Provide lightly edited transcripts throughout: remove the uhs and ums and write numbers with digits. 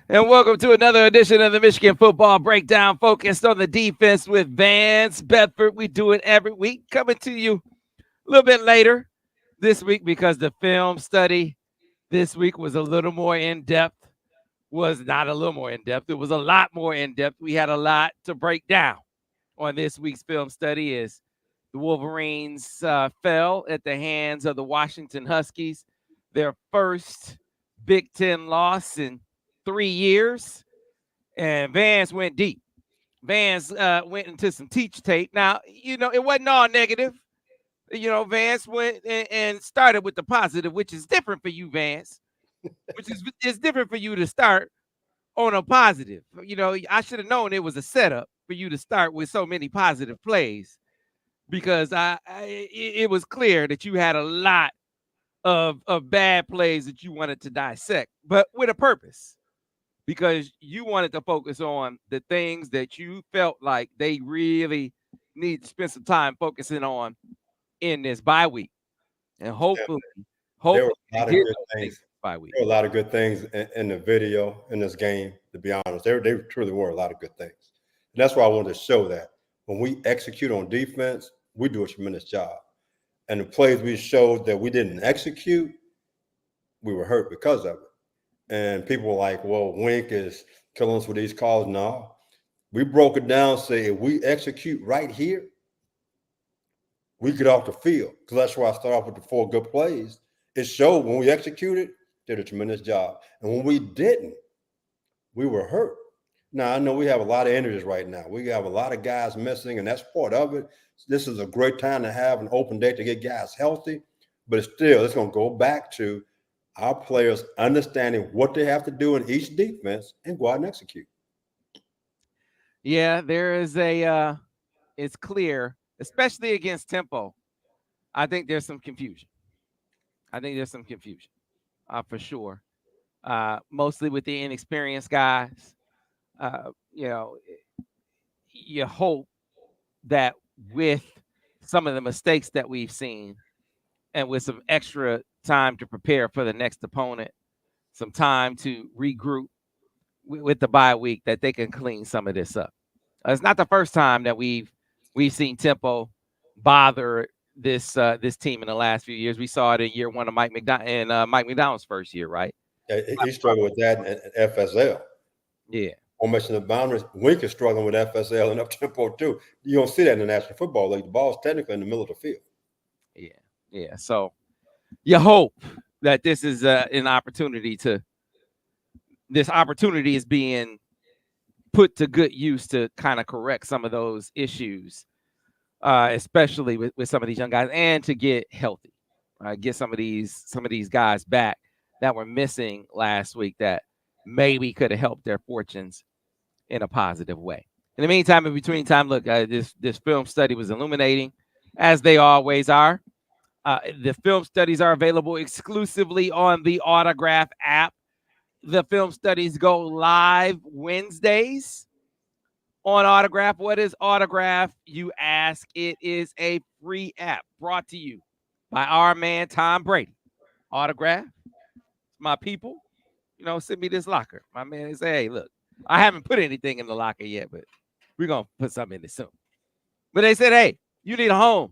And welcome to another edition of the Michigan Football Breakdown, focused on the defense with Vance Bedford. We do it every week, coming to you a little bit later this week because the film study this week was a little more in depth. Was not a little more in depth. It was a lot more in depth. We had a lot to break down on this week's film study as the Wolverines fell at the hands of the Washington Huskies, their first Big Ten loss in 3 years. And Vance went deep. Vance went into some teach tape. Now, it wasn't all negative. Vance went and started with the positive, which is different for you, Vance, which is it's different for you to start on a positive. I should have known it was a setup for you to start with so many positive plays because it was clear that you had a lot of bad plays that you wanted to dissect, but with a purpose because you wanted to focus on the things that you felt like they really need to spend some time focusing on in this bye week. And Yeah, hopefully, there were a you lot of did good those things things. bye week. There were a lot of good things in the video in this game. To be honest, they truly were a lot of good things, and that's why I wanted to show that when we execute on defense, we do a tremendous job. And the plays we showed that we didn't execute, we were hurt because of it. And people were like, "Well, Wink is killing us with these calls." No, we broke it down. Say if we execute right here, we get off the field because that's why I start off with the four good plays. It showed when we executed, did a tremendous job, and when we didn't, we were hurt. Now I know we have a lot of injuries right now. We have a lot of guys missing, and that's part of it. This is a great time to have an open day to get guys healthy, but it's going to go back to our players understanding what they have to do in each defense and go out and execute. Yeah, there is it's clear, especially against tempo. I think there's some confusion. For sure. Mostly with the inexperienced guys. Uh, you know, you hope that with some of the mistakes that we've seen and with some extra time to prepare for the next opponent, some time to regroup with the bye week, that they can clean some of this up. It's not the first time that we've seen tempo bother this team in the last few years. We saw it in year one of Mike McDonald's first year, right? He struggled with that in FSL. Yeah, Formation of boundaries. Wink is struggling with FSL and up tempo too. You don't see that in the National Football League. The ball's technically in the middle of the field. yeah, yeah. So you hope that this is an opportunity to. This opportunity is being put to good use to kind of correct some of those issues, especially with some of these young guys, and to get healthy, get some of these guys back that were missing last week that maybe could have helped their fortunes in a positive way. In the meantime, in between time, look, this film study was illuminating, as they always are. The film studies are available exclusively on the Autograph app. The film studies go live Wednesdays on Autograph. What is Autograph, you ask? It is a free app brought to you by our man Tom Brady. Autograph, my people, send me this locker. My man say, hey, look, I haven't put anything in the locker yet, but we're going to put something in it soon. But they said, hey, you need a home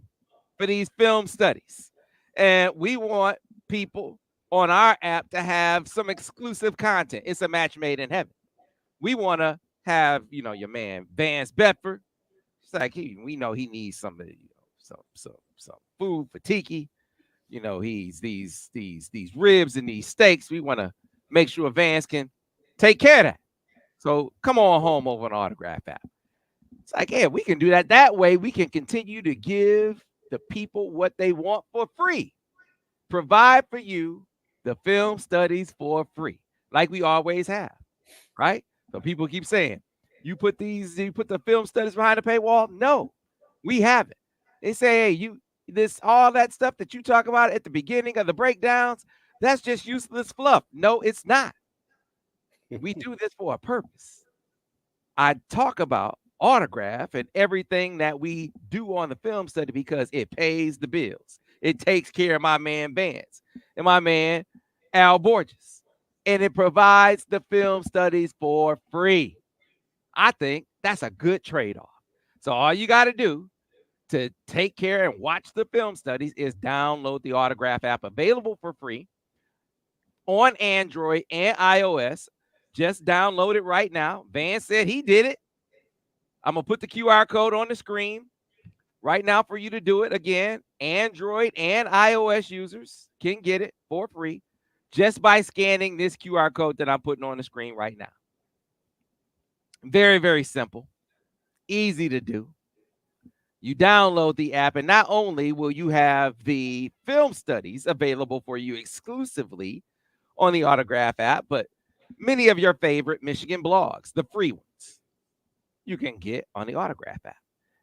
for these film studies. And we want people on our app to have some exclusive content. It's a match made in heaven. We want to have, your man Vance Bedford. It's like we know he needs some, some food for Tiki. He's these ribs and these steaks. We want to make sure Vance can take care of that. So come on home over an Autograph app. It's like, yeah, we can do that. That way we can continue to give the people what they want for free. Provide for you the film studies for free, like we always have, right? So people keep saying, you put the film studies behind the paywall. No, we haven't. They say, hey, all that stuff that you talk about at the beginning of the breakdowns, that's just useless fluff. No, it's not. We do this for a purpose. I talk about Autograph and everything that we do on the film study because it pays the bills. It takes care of my man Vance and my man Al Borges and it provides the film studies for free. I think that's a good trade-off. So all you got to do to take care and watch the film studies is download the Autograph app, available for free on Android and iOS. Just download it right now. Vance said he did it. I'm going to put the QR code on the screen right now for you to do it. Again, Android and iOS users can get it for free just by scanning this QR code that I'm putting on the screen right now. Very, very simple, easy to do. You download the app, and not only will you have the film studies available for you exclusively on the Autograph app, but many of your favorite Michigan blogs, the free ones, you can get on the Autograph app.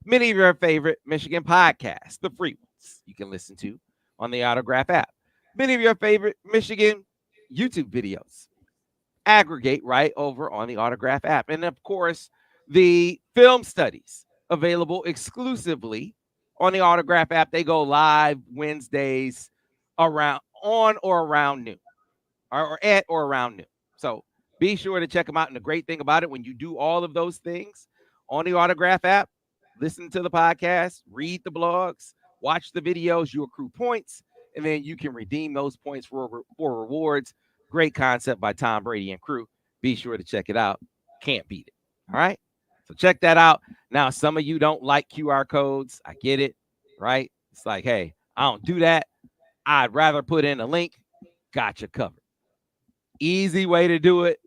Many of your favorite Michigan podcasts, the free ones, you can listen to on the Autograph app. Many of your favorite Michigan YouTube videos aggregate right over on the Autograph app. And of course, the film studies available exclusively on the Autograph app. They go live Wednesdays around on or around noon, or at or around noon. So be sure to check them out. And the great thing about it, when you do all of those things on the Autograph app, listen to the podcast, read the blogs, watch the videos, you accrue points, and then you can redeem those points for rewards. Great concept by Tom Brady and crew. Be sure to check it out. Can't beat it. All right. So check that out. Now, some of you don't like QR codes. I get it. Right. It's like, hey, I don't do that. I'd rather put in a link. Gotcha covered. Easy way to do it.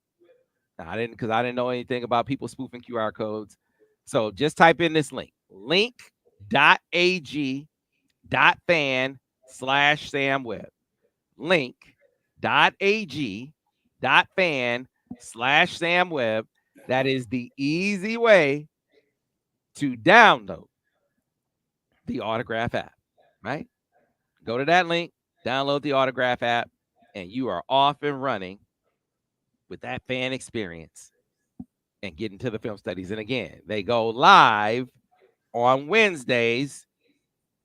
I didn't know anything about people spoofing QR codes. So just type in this link.ag.fan/SamWeb. Link.ag.fan/SamWeb. That is the easy way to download the Autograph app, right? Go to that link, download the Autograph app, and you are off and running with that fan experience and get into the film studies. And again, they go live on Wednesdays,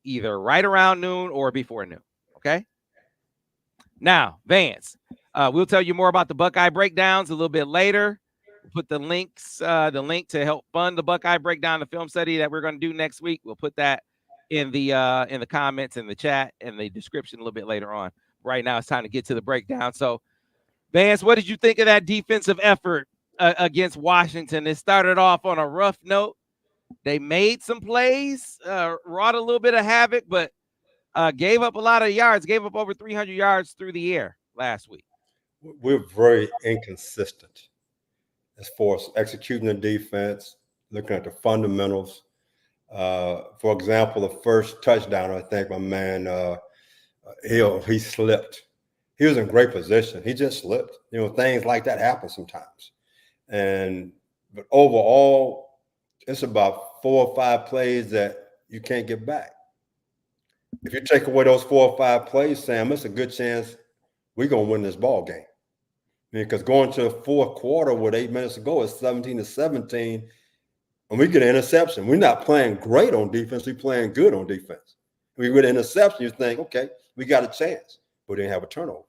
either right around noon or before noon. Okay. Now, Vance, we'll tell you more about the Buckeye breakdowns a little bit later. We'll put the link to help fund the Buckeye breakdown, the film study that we're going to do next week. We'll put that in the comments, in the chat, and the description a little bit later on. Right now, it's time to get to the breakdown. So, Vance, what did you think of that defensive effort against Washington? It started off on a rough note. They made some plays, wrought a little bit of havoc, but gave up a lot of yards, gave up over 300 yards through the air last week. We're very inconsistent as far as executing the defense, looking at the fundamentals. For example, the first touchdown, I think my man he slipped. He was in great position. He just slipped. Things like that happen sometimes. But overall, it's about 4 or 5 plays that you can't get back. If you take away those 4 or 5 plays, Sam, it's a good chance we're gonna win this ball game. Because going to the fourth quarter with 8 minutes to go, it's 17-17, and we get an interception. We're not playing great on defense. We're playing good on defense. We get an interception, you think, okay, we got a chance, but we didn't have a turnover.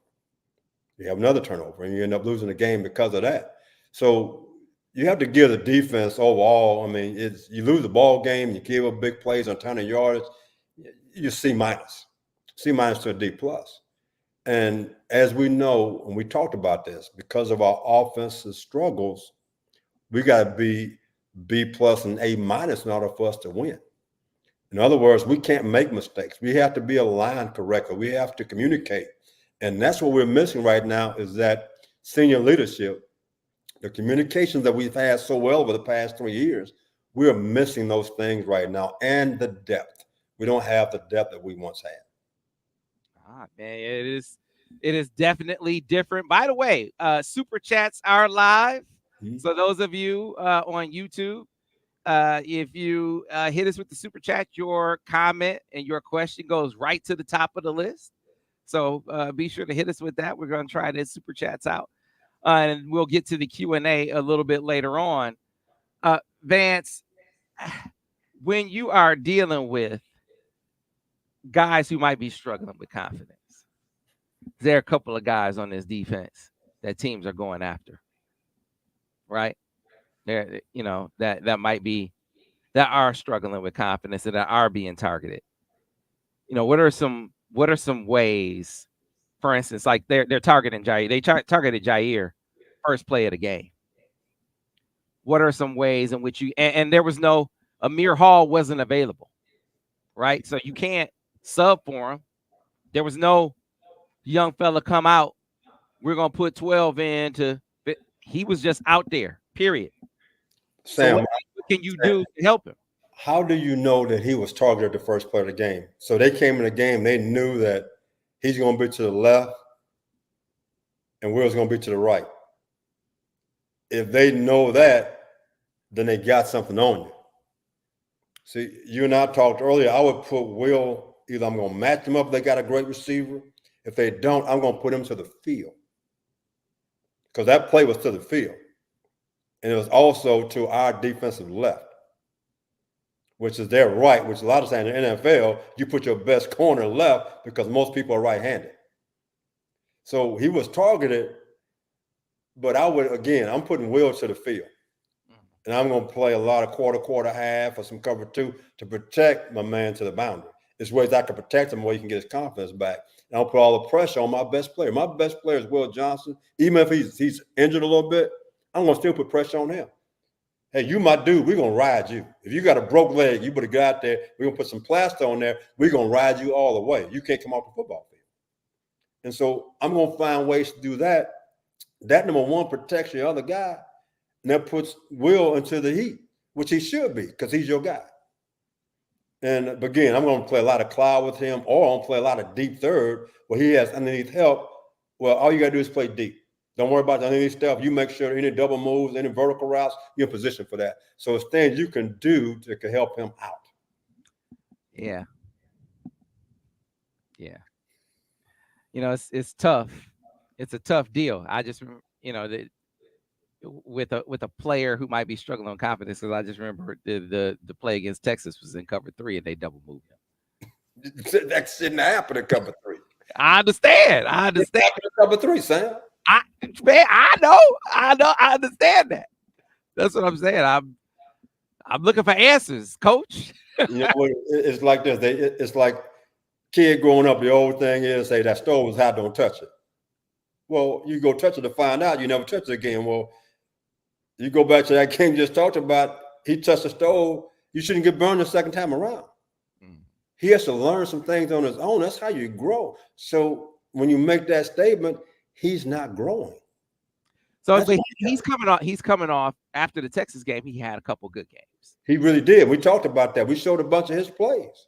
You have another turnover, and you end up losing the game because of that. So you have to give the defense overall. I mean, you lose the ball game, you give up big plays on 10 yards, you C minus to a D plus. And as we know, and we talked about this, because of our offensive struggles, we got to be B plus and A minus in order for us to win. In other words, we can't make mistakes. We have to be aligned correctly. We have to communicate. And that's what we're missing right now, is that senior leadership, the communications that we've had so well over the past 3 years. We're missing those things right now, and the depth. We don't have the depth that we once had. Man, it is definitely different. By the way, super chats are live. Mm-hmm. So those of you on YouTube, if you hit us with the super chat, your comment and your question goes right to the top of the list. So be sure to hit us with that. We're going to try the super chats out, and we'll get to the Q&A a little bit later on. Vance, when you are dealing with guys who might be struggling with confidence, there are a couple of guys on this defense that teams are going after, right? There, that might be that are struggling with confidence and that are being targeted. What are some ways, for instance, like they're targeting Jair. They targeted Jair first play of the game. What are some ways in which and there was no Amir Hall wasn't available, right? So you can't sub for him. There was no young fella come out. We're gonna put 12 in to. He was just out there. Period. So Sam, what can you do to help him? how do you know that he was targeted the first play of the game? So they came in the game, they knew that he's going to be to the left and Will's going to be to the right. If they know that, then they got something on you. See, you and I talked earlier. I would put Will, either I'm going to match them up if they got a great receiver. If they don't, I'm going to put him to the field. Because that play was to the field. And it was also to our defensive left, which is their right, which a lot of times in the NFL, you put your best corner left because most people are right-handed. So he was targeted, but I'm putting Will to the field. And I'm going to play a lot of quarter, half, or some cover two to protect my man to the boundary. It's ways I can protect him where he can get his confidence back. And I'll put all the pressure on my best player. My best player is Will Johnson. Even if he's injured a little bit, I'm going to still put pressure on him. Hey, you my dude, we're going to ride you. If you got a broke leg, you better get out there. We're going to put some plaster on there. We're going to ride you all the way. You can't come off the football field. And so I'm going to find ways to do that. That, number one, protects the other guy. And that puts Will into the heat, which he should be because he's your guy. And again, I'm going to play a lot of cloud with him, or I'm going to play a lot of deep third where he has underneath help. Well, all you got to do is play deep. Don't worry about the underneath stuff. You make sure any double moves, any vertical routes, you're in position for that. So it's things you can do that can help him out. Yeah. Yeah. It's tough. It's a tough deal. I just that with a player who might be struggling on confidence, because I just remember the play against Texas was in cover 3 and they double moved him. That shouldn't happen in cover 3. I understand. I understand. Cover 3, Sam. I know. I understand that. That's what I'm saying. I'm looking for answers, coach. It's like this. It's like kid growing up. The old thing is, say that stove was hot, don't touch it. Well, you go touch it to find out. You never touch it again. Well, you go back to that game you just talked about. He touched the stove. You shouldn't get burned the second time around. He has to learn some things on his own. That's how you grow. So when you make that statement, he's not growing. So he's coming off after the Texas game. He had a couple good games. He really did. We talked about that. We showed a bunch of his plays.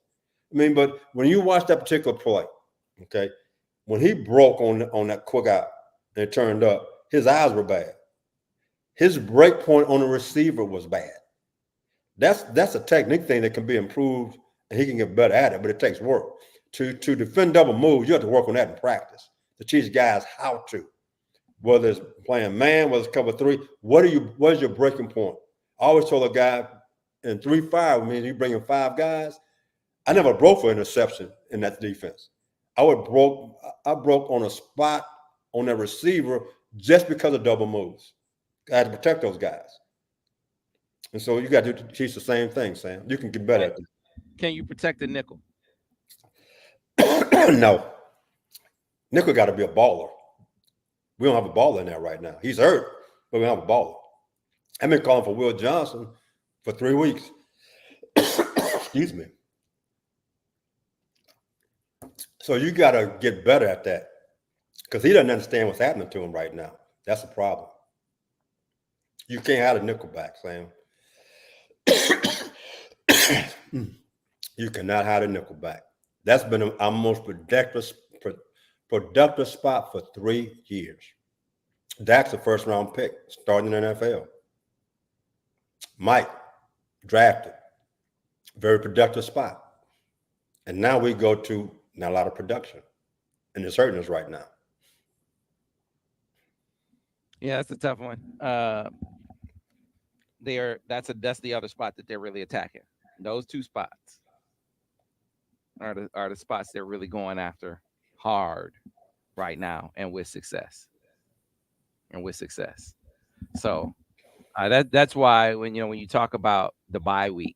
I mean, but when you watch that particular play, okay, when he broke on that quick out and it turned up, his eyes were bad. His break point on the receiver was bad. That's a technique thing that can be improved, and he can get better at it, but it takes work. To defend double moves, you have to work on that in practice to teach guys how to. Whether it's playing man, whether it's cover 3, what is your breaking point? I always told a guy in 3-5 means you bring in 5 guys. I never broke for interception in that defense. I broke on a spot on that receiver just because of double moves. I had to protect those guys. And so you got to teach the same thing, Sam. You can get better at it. Can you protect the nickel? No. Nickel got to be a baller. We don't have a baller in there right now. He's hurt, but we don't have a baller. I've been calling for Will Johnson for 3 weeks. Excuse me. So you got to get better at that because he doesn't understand what's happening to him right now. That's the problem. You can't have a nickel back, Sam. You cannot hide a nickel back. That's been our most productive spot for 3 years. Dak's a first-round pick, starting in the NFL. Mike, drafted, very productive spot. And now we go to not a lot of production. And it's hurting us right now. Yeah, that's a tough one. That's the other spot that they're really attacking. Those 2 spots are the spots they're really going after hard right now and with success. and with success. So that's why when you talk about the bye week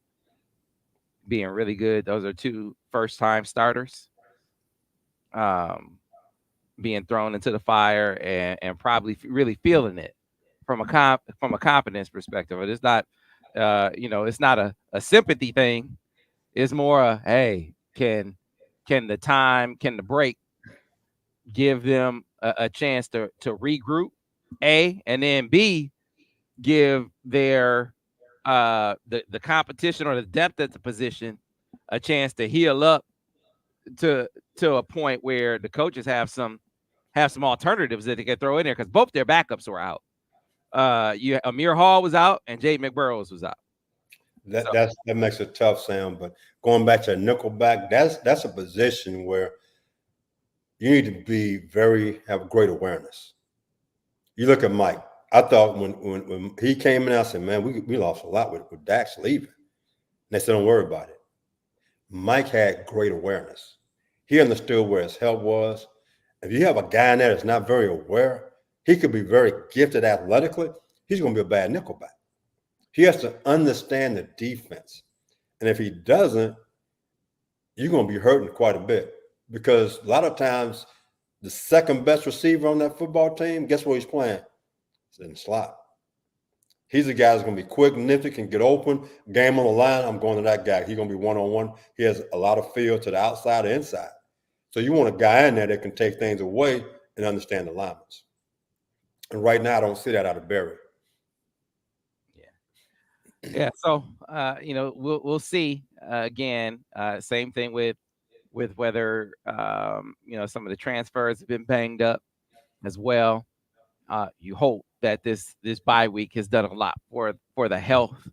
being really good, those are two first time starters um, being thrown into the fire and probably really feeling it from a confidence perspective. But it's not it's not a sympathy thing. It's more a hey, can the break give them a chance to regroup, A, and then B, give their the competition or the depth at the position a chance to heal up to a point where the coaches have some alternatives that they can throw in there because both their backups were out. Amir Hall was out and Jay McBurrows was out. So That makes it tough, Sam. But going back to nickelback, that's a position where you need to be have great awareness. You look at Mike. I thought when he came in, I said, man, we lost a lot with Dax leaving. And they said, don't worry about it. Mike had great awareness. He understood where his help was. If you have a guy in there that's not very aware, he could be very gifted athletically. He's going to be a bad nickelback. He has to understand the defense. And if he doesn't, you're going to be hurting quite a bit because a lot of times the second best receiver on that football team, guess what he's playing? It's in the slot. He's a guy that's going to be quick, nifty, can get open. Game on the line, I'm going to that guy. He's going to be one-on-one. He has a lot of feel to the outside and inside. So you want a guy in there that can take things away and understand the alignments. And right now, I don't see that out of Barry. yeah. So we'll see. Again, same thing with whether some of the transfers have been banged up as well. You hope that this bye week has done a lot for the health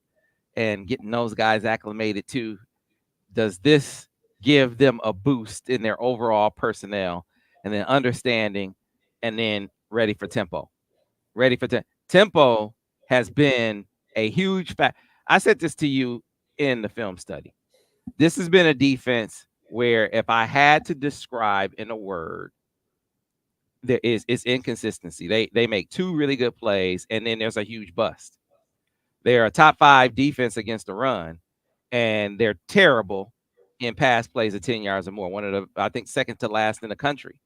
and getting those guys acclimated to. Does this give them a boost in their overall personnel and then understanding and then ready for tempo? Ready for tempo has been a huge fact. I said this to you in the film study. This has been a defense where if I had to describe in a word, it's inconsistency. They make two really good plays and then there's a huge bust. They're a top 5 defense against the run, and they're terrible in pass plays of 10 yards or more. One of the, I think, second to last in the country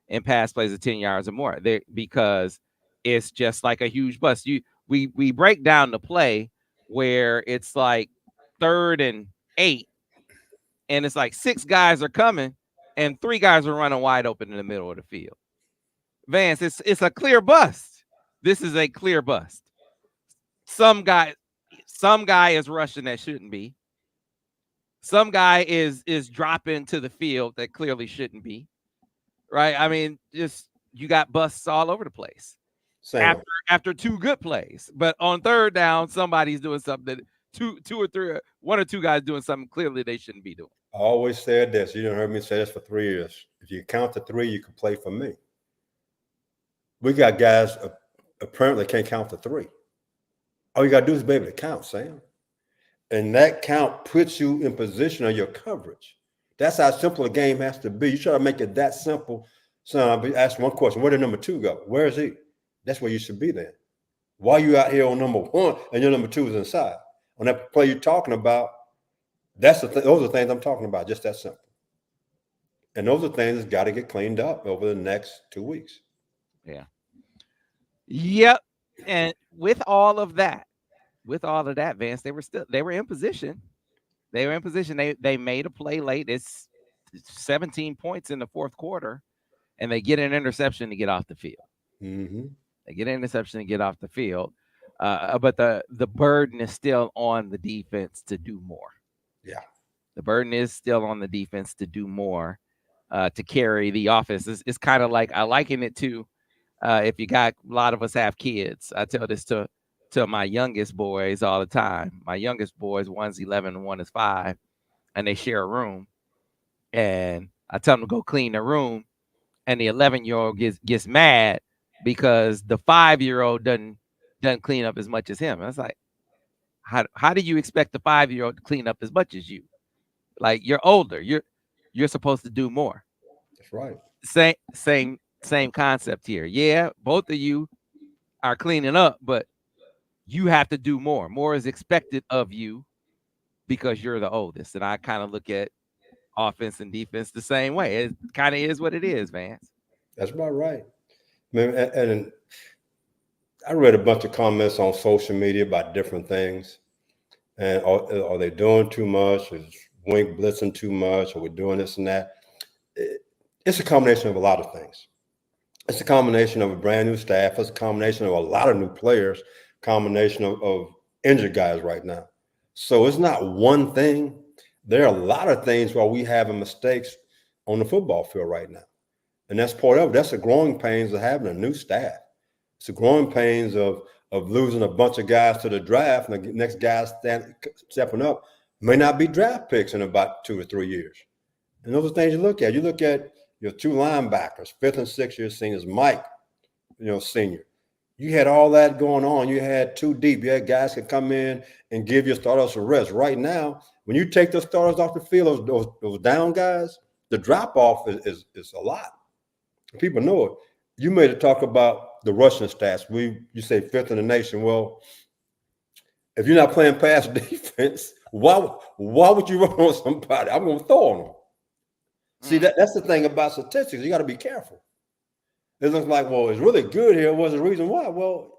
in pass plays of 10 yards or more. Because it's just like a huge bust. We break down the play where it's like 3rd and 8, and it's like 6 guys are coming, and 3 guys are running wide open in the middle of the field. Vance, it's a clear bust. This is a clear bust. Some guy is rushing that shouldn't be. Some guy is dropping to the field that clearly shouldn't be. Right? I mean, just you got busts all over the place. Sam. After 2 good plays, but on 3rd down, somebody's doing something that two or three, 1 or 2 guys doing something clearly they shouldn't be doing. I always said this. You didn't heard me say this for 3 years. If you count to 3, you can play for me. We got guys apparently can't count to 3. All you got to do is be able to count, Sam. And that count puts you in position of your coverage. That's how simple a game has to be. You try to make it that simple. So I'll be asking one question: where did number 2 go? Where is he? That's where you should be then. Why you out here on number 1 and your number 2 is inside? On that play you're talking about, those are things I'm talking about, just that simple. And those are things that's got to get cleaned up over the next 2 weeks. Yeah. Yep. And with all of that, Vance, they were in position. They were in position. They made a play late. It's 17 points in the 4th quarter, and they get an interception to get off the field. Mm-hmm. They get an interception to get off the field. But the burden is still on the defense to do more. Yeah. The burden is still on the defense to do more to carry the offense. It's kind of like I liken it to if you got a lot of us have kids. I tell this to my youngest boys all the time. My youngest boys, one's 11 and one is 5, and they share a room. And I tell them to go clean the room, and the 11-year-old gets mad because the 5-year-old doesn't clean up as much as him. And I was like, how do you expect the 5-year-old to clean up as much as you? Like, you're older. You're supposed to do more. That's right. Same concept here. Yeah, both of you are cleaning up, but you have to do more. More is expected of you because you're the oldest. And I kind of look at offense and defense the same way. It kind of is what it is, Vance. That's about right. Man, and I read a bunch of comments on social media about different things. And are they doing too much? Is Wink blitzing too much? Are we doing this and that? It's a combination of a lot of things. It's a combination of a brand new staff. It's a combination of a lot of new players, combination of injured guys right now. So it's not one thing. There are a lot of things where we having mistakes on the football field right now. And that's part of it. That's the growing pains of having a new staff. It's the growing pains of losing a bunch of guys to the draft, and the next guy stepping up may not be draft picks in about 2 or 3 years. And those are things you look at. You look at your two linebackers, 5th and 6th year seniors, Mike, senior. You had all that going on. You had two deep. You had guys that come in and give your starters some rest. Right now, when you take the starters off the field, those down guys, the drop off is a lot. People know it. You made a talk about the rushing stats. You say 5th in the nation. Well, if you're not playing pass defense, why would you run on somebody? I'm going to throw on them. See, that's the thing about statistics. You got to be careful. It looks like, well, it's really good here. What's the reason why? Well,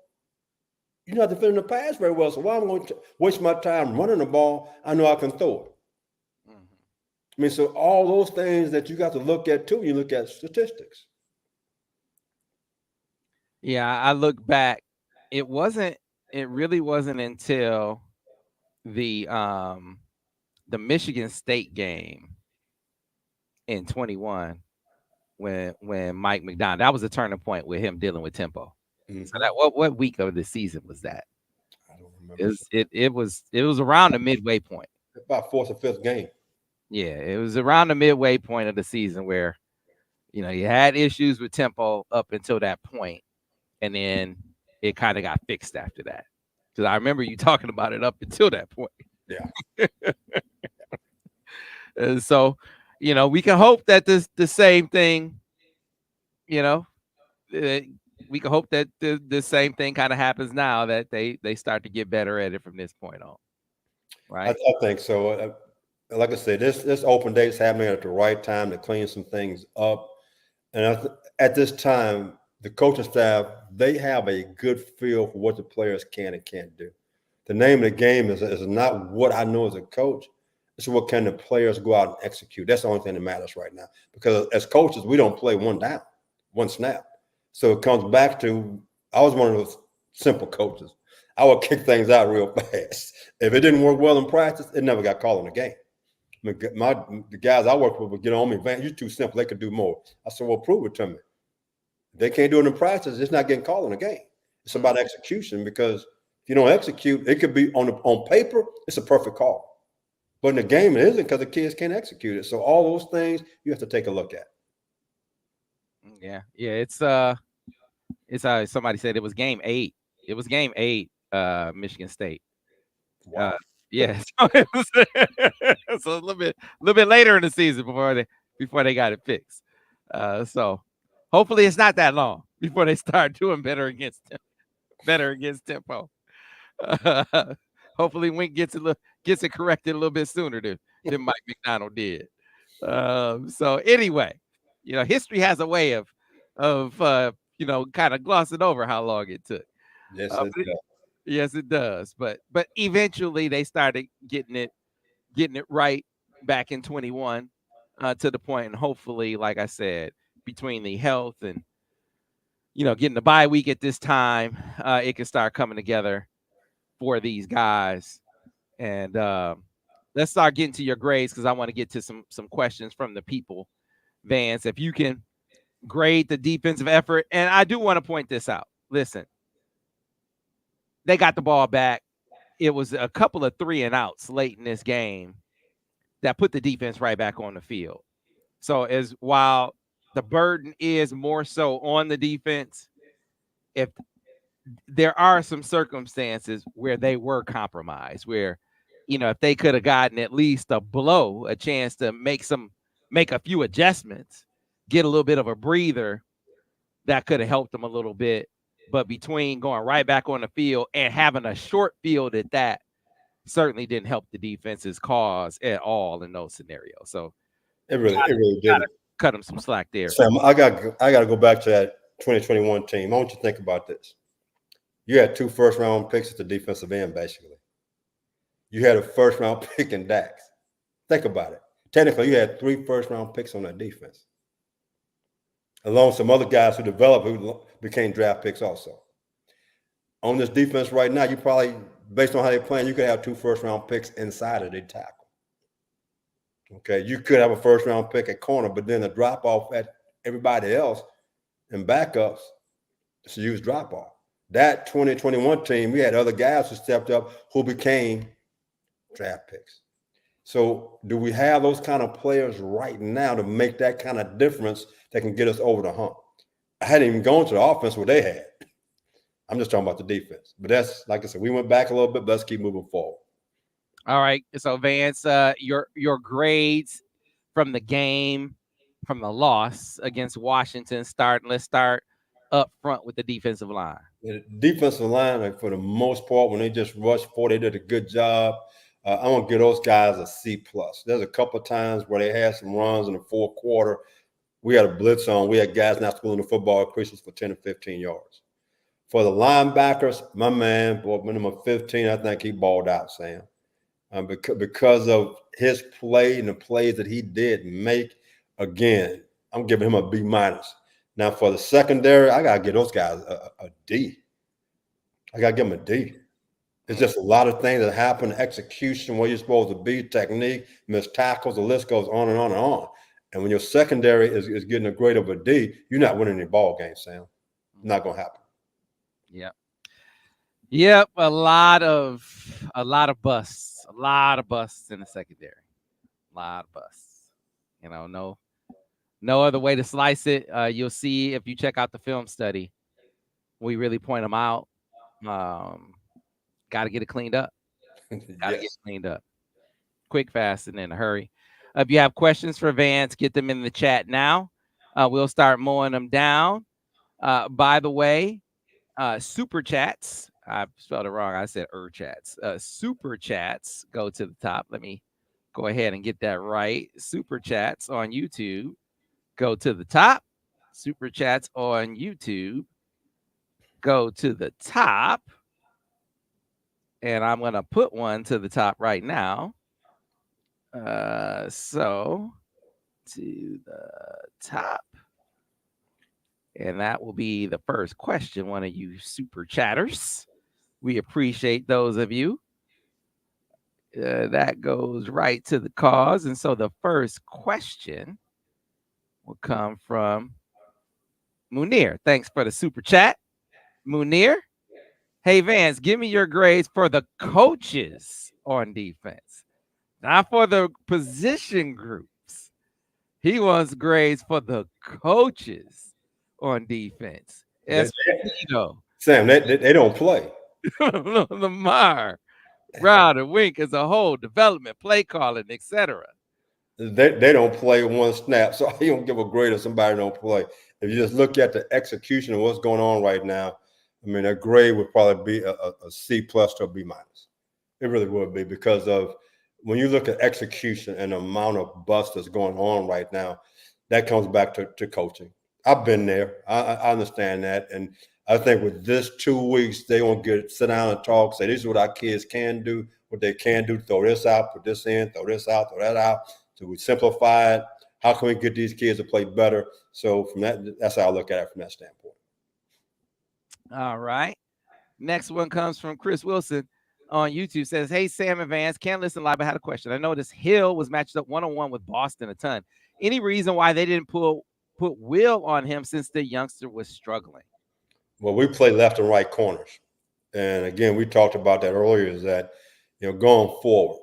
you're not defending the pass very well. So why am I going to waste my time running the ball? I know I can throw it. I mean, so all those things that you got to look at too, you look at statistics. Yeah, I look back. It really wasn't until the Michigan State game in 21 when Mike McDonald, that was a turning point with him dealing with tempo. So that what week of the season was that? I don't remember. It was around the midway point. About 4th or 5th game. Yeah, it was around the midway point of the season where you had issues with tempo up until that point, and then it kind of got fixed after that. Because I remember you talking about it up until that point. Yeah. And so, we can hope that the same thing, we can hope that the same thing kind of happens now, that they start to get better at it from this point on. Right. I think so. Like I said, this open day is happening at the right time to clean some things up. And at this time, the coaching staff, they have a good feel for what the players can and can't do. The name of the game is not what I know as a coach. It's what can the players go out and execute. That's the only thing that matters right now. Because as coaches, we don't play one down, one snap. So it comes back to, I was one of those simple coaches. I would kick things out real fast. If it didn't work well in practice, it never got called in the game. The guys I work with would get on me, Vance, you're too simple. They could do more. I said, well, prove it to me. If they can't do it in practice, it's not getting called in the game. It's about execution, because if you don't execute, it could be on paper, it's a perfect call. But in the game, it isn't, because the kids can't execute it. So all those things you have to take a look at. Yeah. It's somebody said it was game 8. It was game 8, Michigan State. Wow. Yeah. So it was so a little bit later in the season before they got it fixed. So hopefully it's not that long before they start doing better against tempo. Hopefully Wink gets it corrected a little bit sooner than Mike McDonald did. So anyway, history has a way of kind of glossing over how long it took. Yes, it does. Yes, it does. But eventually they started getting it right back in 21 to the point, and hopefully, like I said, between the health and getting the bye week at this time, it can start coming together for these guys. And let's start getting to your grades, because I want to get to some questions from the people. Vance, if you can grade the defensive effort, and I do want to point this out. Listen, they got the ball back. It was a couple of 3 and outs late in this game that put the defense right back on the field. So while the burden is more so on the defense, if there are some circumstances where they were compromised, where if they could have gotten at least a chance to make a few adjustments, get a little bit of a breather, that could have helped them a little bit. but between going right back on the field and having a short field at that, certainly didn't help the defense's cause at all in those scenarios. So It really gotta didn't. cut them some slack there. Sam, I got to go back to that 2021 team. I want you to think about this. You had 2 first-round picks at the defensive end, basically. You had a first-round pick in Dax. Think about it. Technically, you had 3 first-round picks on that defense, along with some other guys who developed who became draft picks also. On this defense right now, you probably, based on how they're playing, you could have 2 first-round picks inside of the tackle. Okay, you could have a first-round pick at corner, but then a drop-off at everybody else and backups, it's a huge drop-off. That 2021 team, we had other guys who stepped up who became draft picks. So do we have those kind of players right now to make that kind of difference that can get us over the hump? I hadn't even gone to the offense what they had. I'm just talking about the defense. But that's, like I said, we went back a little bit, but let's keep moving forward. All right. So Vance, your grades from the game, from the loss against Washington. Let's start up front with the defensive line. The defensive line, like, for the most part, when they just rushed for, they did a good job. I want to give those guys a C+. There's a couple of times where they had some runs in the fourth quarter. We had a blitz on. We had guys not schooling the football Christians for 10 or 15 yards. For the linebackers, my man, number 15, I think he balled out, Sam. Because of his play and the plays that he did make, again, I'm giving him a B-. Now, for the secondary, I got to give those guys a D. I got to give them a D. It's just a lot of things that happen, execution, where you're supposed to be, technique, missed tackles, the list goes on and on and on. And when your secondary is getting a grade of a D, you're not winning any ball games, Sam. Not going to happen. Yep. Yep. A lot of busts. A lot of busts in the secondary. A lot of busts. No other way to slice it. You'll see if you check out the film study. We really point them out. Got to get it cleaned up. Got to get cleaned up. Quick, fast, and in a hurry. If you have questions for Vance, get them in the chat now. We'll start mowing them down. By the way, super chats. I spelled it wrong. I said chats. Super chats go to the top. Let me go ahead and get that right. Super chats on YouTube go to the top. Super chats on YouTube go to the top. And I'm going to put one to the top right now. So to the top. And that will be the first question, one of you super chatters. We appreciate those of you. That goes right to the cause. And so the first question will come from Munir. Thanks for the super chat, Munir. Hey, Vance, give me your grades for the coaches on defense, not for the position groups. He wants grades for the coaches on defense. Esposito. Sam, they don't play. Lamar, Browder, Wink as a whole, development, play calling, etc. They don't play one snap, so you don't give a grade if somebody don't play. If you just look at the execution of what's going on right now, I mean, a grade would probably be a C+ to a B-. It really would be, because of when you look at execution and the amount of bust that's going on right now, that comes back to coaching. I've been there. I understand that. And I think with this 2 weeks, they won't sit down and talk, say, this is what our kids can do, what they can do, throw this out, put this in, throw this out, throw that out. So we simplify it. How can we get these kids to play better? So from that's how I look at it from that standpoint. All right. Next one comes from Chris Wilson on YouTube. Says, hey, Sam and Vance, can't listen live. I had a question. I noticed Hill was matched up one-on-one with Boston a ton. Any reason why they didn't put Will on him since the youngster was struggling? Well, we play left and right corners. And again, we talked about that earlier, is that, going forward,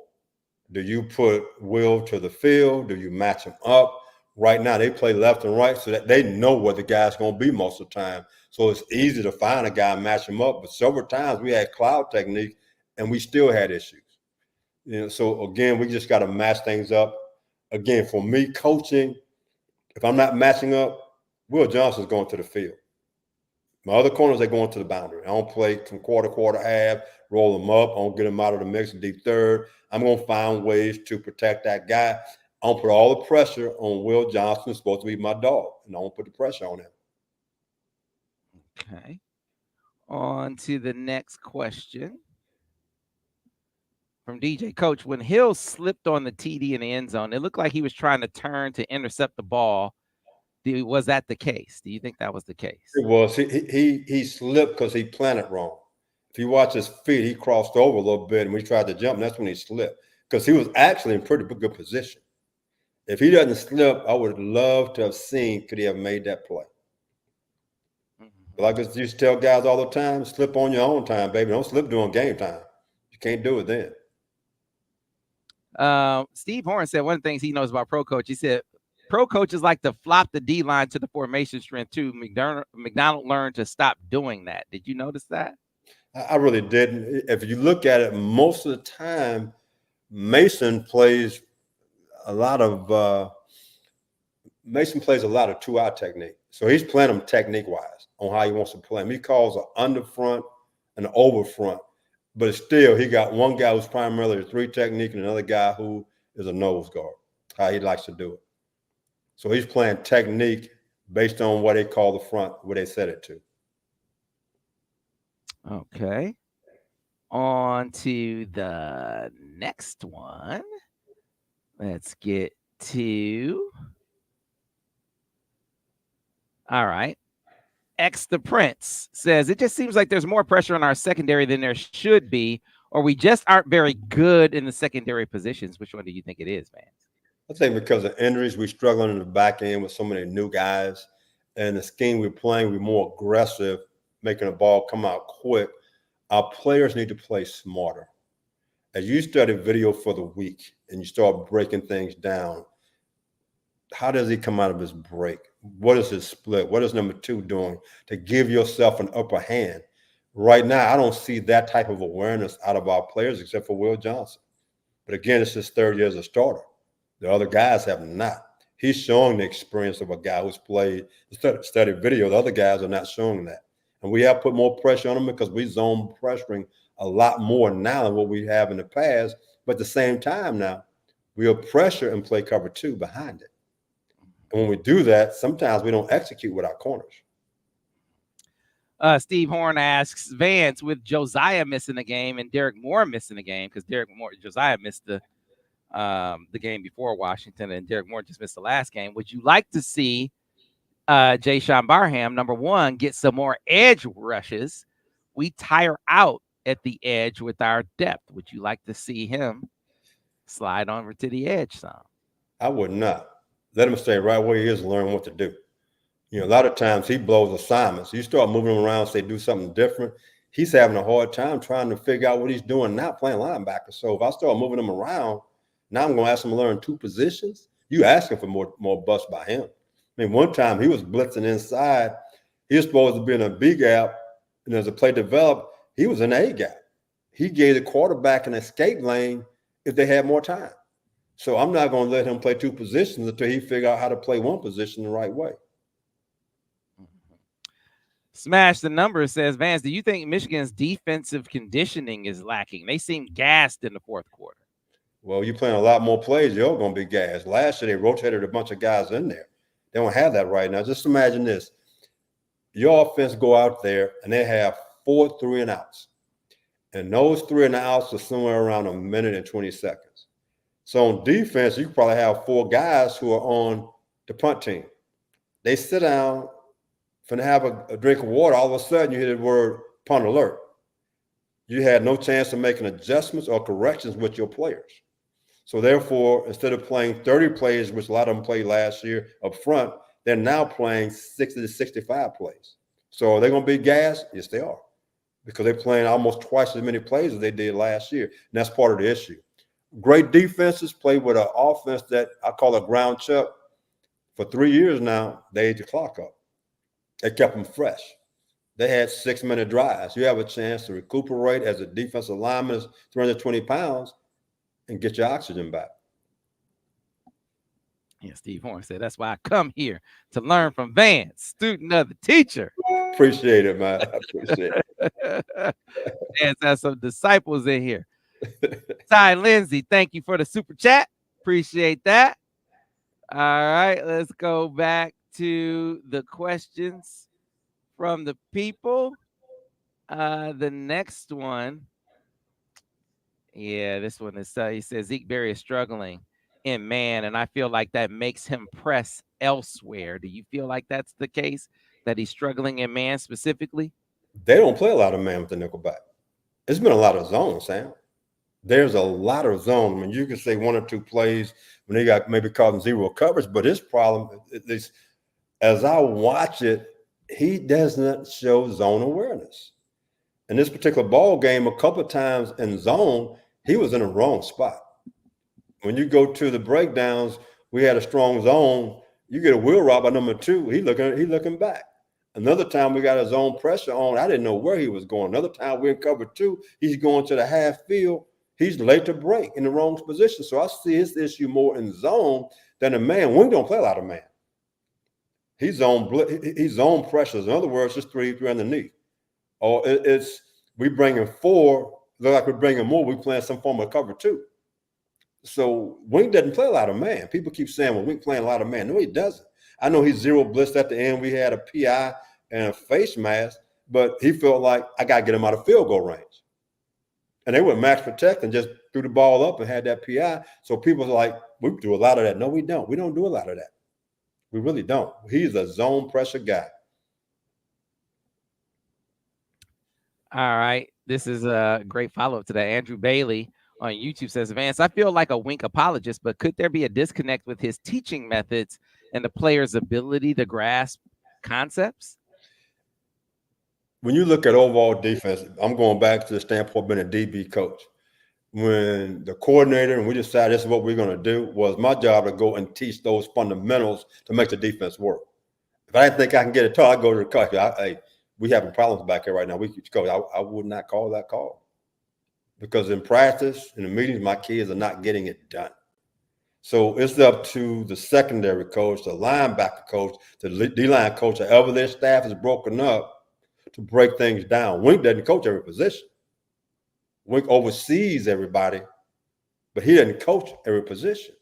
do you put Will to the field? Do you match him up? Right now, they play left and right so that they know where the guy's going to be most of the time. So it's easy to find a guy and match him up. But several times we had cloud technique and we still had issues. So again, we just got to match things up. Again, for me, coaching, if I'm not matching up, Will Johnson's going to the field. My other corners, they go into the boundary. I don't play from quarter, half, roll them up. I don't get them out of the mix in deep third. I'm going to find ways to protect that guy. I don't put all the pressure on Will Johnson, who's supposed to be my dog, and I don't put the pressure on him. Okay. On to the next question from DJ. Coach, when Hill slipped on the TD in the end zone, it looked like he was trying to turn to intercept the ball. Was that the case? Do you think that was the case? It was. He slipped because he planted wrong. If you watch his feet, he crossed over a little bit, and we tried to jump, and that's when he slipped because he was actually in pretty good position. If he doesn't slip, I would love to have seen could he have made that play. Like I used to tell guys all the time, slip on your own time, baby. Don't slip during game time. You can't do it then. Steve Horn said one of the things he knows about pro coach. He said pro coaches like to flop the D line to the formation strength too. McDonald learned to stop doing that. Did you notice that? I really didn't. If you look at it, most of the time, Mason plays a lot of 2-out technique. So he's playing them technique-wise on how he wants to play them. He calls an under front and an over front. But still, he got one guy who's primarily a 3 technique and another guy who is a nose guard, how he likes to do it. So he's playing technique based on what they call the front, what they set it to. Okay. On to the next one. Let's get to. All right. X the Prince says it just seems like there's more pressure on our secondary than there should be, or we just aren't very good in the secondary positions. Which one do you think it is, man? I think because of injuries, we're struggling in the back end with so many new guys. And the scheme we're playing, we're more aggressive, making the ball come out quick. Our players need to play smarter. As you study video for the week and you start breaking things down, how does he come out of his break? What is his split? What is number 2 doing to give yourself an upper hand? Right now, I don't see that type of awareness out of our players except for Will Johnson. But again, it's his 3rd year as a starter. The other guys have not. He's showing the experience of a guy who's played, studied video. The other guys are not showing that. And we have put more pressure on them because we zone pressuring a lot more now than what we have in the past. But at the same time now, we'll pressure and play cover 2 behind it. And when we do that, sometimes we don't execute with our corners. Steve Horn asks, Vance, with Josiah missing the game and Derek Moore missing the game, because Josiah missed the game before Washington and Derek Moore just missed the last game. Would you like to see Jay Sean Barham, number 1, get some more edge rushes? We tire out at the edge with our depth. Would you like to see him slide over to the edge some? I would not. Let him stay right where he is and learn what to do. You know, a lot of times he blows assignments. You start moving him around, say do something different. He's having a hard time trying to figure out what he's doing now playing linebacker. So if I start moving him around, now I'm going to ask him to learn 2 positions. You asking for more bust by him. I mean, one time he was blitzing inside. He was supposed to be in a B gap, and as the play developed, he was in the A gap. He gave the quarterback an escape lane if they had more time. So I'm not going to let him play 2 positions until he figure out how to play 1 position the right way. Smash the number says, Vance, do you think Michigan's defensive conditioning is lacking? They seem gassed in the 4th quarter. Well, you're playing a lot more plays, you're going to be gassed. Last year, they rotated a bunch of guys in there. They don't have that right now. Just imagine this. Your offense go out there, and they have 4 3-and-outs. And those 3-and-outs are somewhere around 1 minute and 20 seconds. So on defense, you probably have 4 guys who are on the punt team. They sit down, finna have a drink of water. All of a sudden, you hear the word punt alert. You had no chance of making adjustments or corrections with your players. So therefore, instead of playing 30 plays, which a lot of them played last year up front, they're now playing 60 to 65 plays. So are they going to be gassed? Yes, they are, because they're playing almost twice as many plays as they did last year. And that's part of the issue. Great defenses play with an offense that I call a ground chuck. For 3 years now, they ate the clock up. They kept them fresh. They had 6-minute drives. You have a chance to recuperate as a defensive lineman, 320 pounds, and get your oxygen back. Yeah, Steve Horn said that's why I come here to learn from Vance, student of the teacher. Appreciate it, man. I appreciate Vance has some disciples in here. Ty Lindsay, thank you for the super chat. Appreciate that. All right, let's go back to the questions from the people. The next one, yeah, this one is he says Zeke Berry is struggling in man, and I feel like that makes him press elsewhere. Do you feel like that's the case, that he's struggling in man specifically? They don't play a lot of man with the nickelback. It's been a lot of zone, Sam. There's a lot of zone. I mean, you can say one or two plays when they got maybe causing zero coverage, but his problem is, as I watch it, he does not show zone awareness. In this particular ball game, a couple of times in zone, he was in the wrong spot. When you go to the breakdowns, we had a strong zone. You get a wheel route by number 2. He looking back. Another time we got his zone pressure on. I didn't know where he was going. Another time we're in cover 2. He's going to the half field. He's late to break in the wrong position. So I see his issue more in zone than a man. Wing don't play a lot of man. He's zone pressures. In other words, just three underneath. Or it's we bring in 4. Look like we're bringing more. We playing some form of cover 2. So Wink doesn't play a lot of man. People keep saying, well, Wink playing a lot of man. No, he doesn't. I know he's zero blitzed at the end. We had a PI and a face mask, but he felt like I got to get him out of field goal range. And they were max protect and just threw the ball up and had that PI. So people are like, we do a lot of that. No, we don't. We don't do a lot of that. We really don't. He's a zone pressure guy. All right. This is a great follow-up to that. Andrew Bailey on YouTube says, Vance, I feel like a Wink apologist, but could there be a disconnect with his teaching methods and the player's ability to grasp concepts? When you look at overall defense, I'm going back to the standpoint of being a DB coach. When the coordinator and we decided this is what we're going to do, was my job to go and teach those fundamentals to make the defense work. If I didn't think I can get it taught, I'd go to the coach. Hey, we having problems back here right now. We could go. I would not call that call. Because in practice, in the meetings, my kids are not getting it done. So it's up to the secondary coach, the linebacker coach, the D-line coach, however their staff is broken up, to break things down. Wink doesn't coach every position. Wink oversees everybody, but he doesn't coach every position.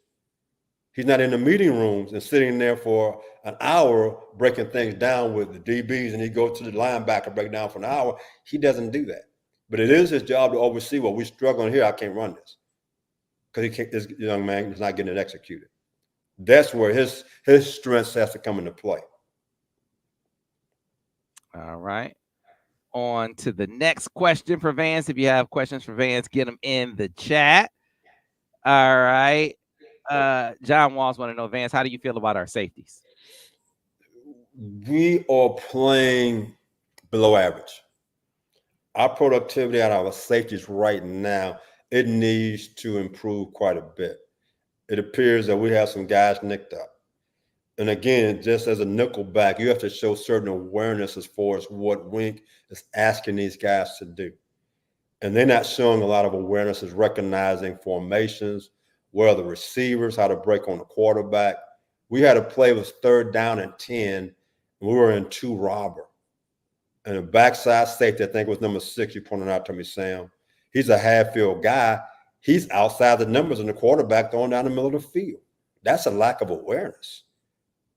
He's not in the meeting rooms and sitting there for an hour breaking things down with the DBs, and he goes to the linebacker, break down for an hour. He doesn't do that. But it is his job to oversee what we're struggling here. I can't run this because this young man is not getting it executed. That's where his strengths has to come into play. All right. On to the next question for Vance. If you have questions for Vance, get them in the chat. All right. John Walls want to know, Vance, how do you feel about our safeties? We are playing below average. Our productivity out of our safeties right now, it needs to improve quite a bit. It appears that we have some guys nicked up. And again, just as a nickel back, you have to show certain awareness as far as what Wink is asking these guys to do. And they're not showing a lot of awareness as recognizing formations, where are the receivers, how to break on the quarterback. We had a play, it was 3rd down and 10, and we were in 2 robber. And a backside safety, I think it was number 6, you pointed out to me, Sam. He's a half-field guy. He's outside the numbers, and the quarterback throwing down the middle of the field. That's a lack of awareness.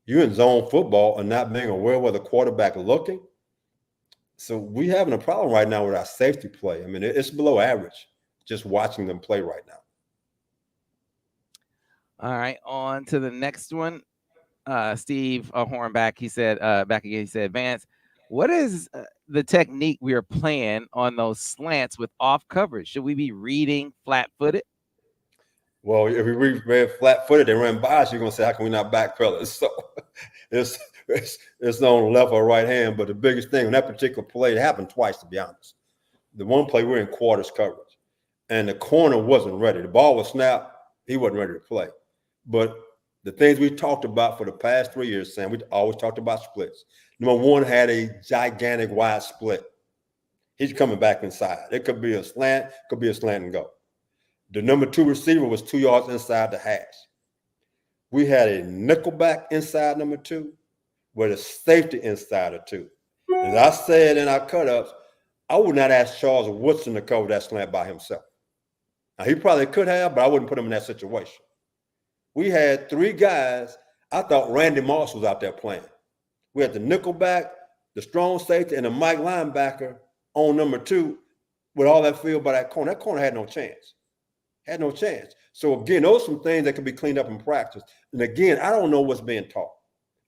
You're in zone football and not being aware where the quarterback is looking. So we having a problem right now with our safety play. I mean, it's below average just watching them play right now. All right, on to the next one. Steve Hornback, he said, back again, he said, Vance, what is the technique we are playing on those slants with off coverage? Should we be reading flat-footed? Well, if we read flat-footed and run by us, you're going to say, how can we not backpedal it? So it's on left or right hand. But the biggest thing on that particular play, it happened twice, to be honest. The one play, we're in quarters coverage, and the corner wasn't ready. The ball was snapped. He wasn't ready to play. But the things we talked about for the past 3 years, Sam, we always talked about splits. Number 1 had a gigantic wide split. He's coming back inside. It could be a slant, and go. The number 2 receiver was 2 yards inside the hash. we had a nickelback inside number 2 with a safety inside of 2. As I said in our cut-ups, I would not ask Charles Woodson to cover that slant by himself. Now, he probably could have, but I wouldn't put him in that situation. We had 3 guys. I thought Randy Moss was out there playing. We had the nickelback, the strong safety, and the Mike linebacker on number 2 with all that field by that corner. That corner had no chance. Had no chance. So, again, those are some things that can be cleaned up in practice. And, again, I don't know what's being taught.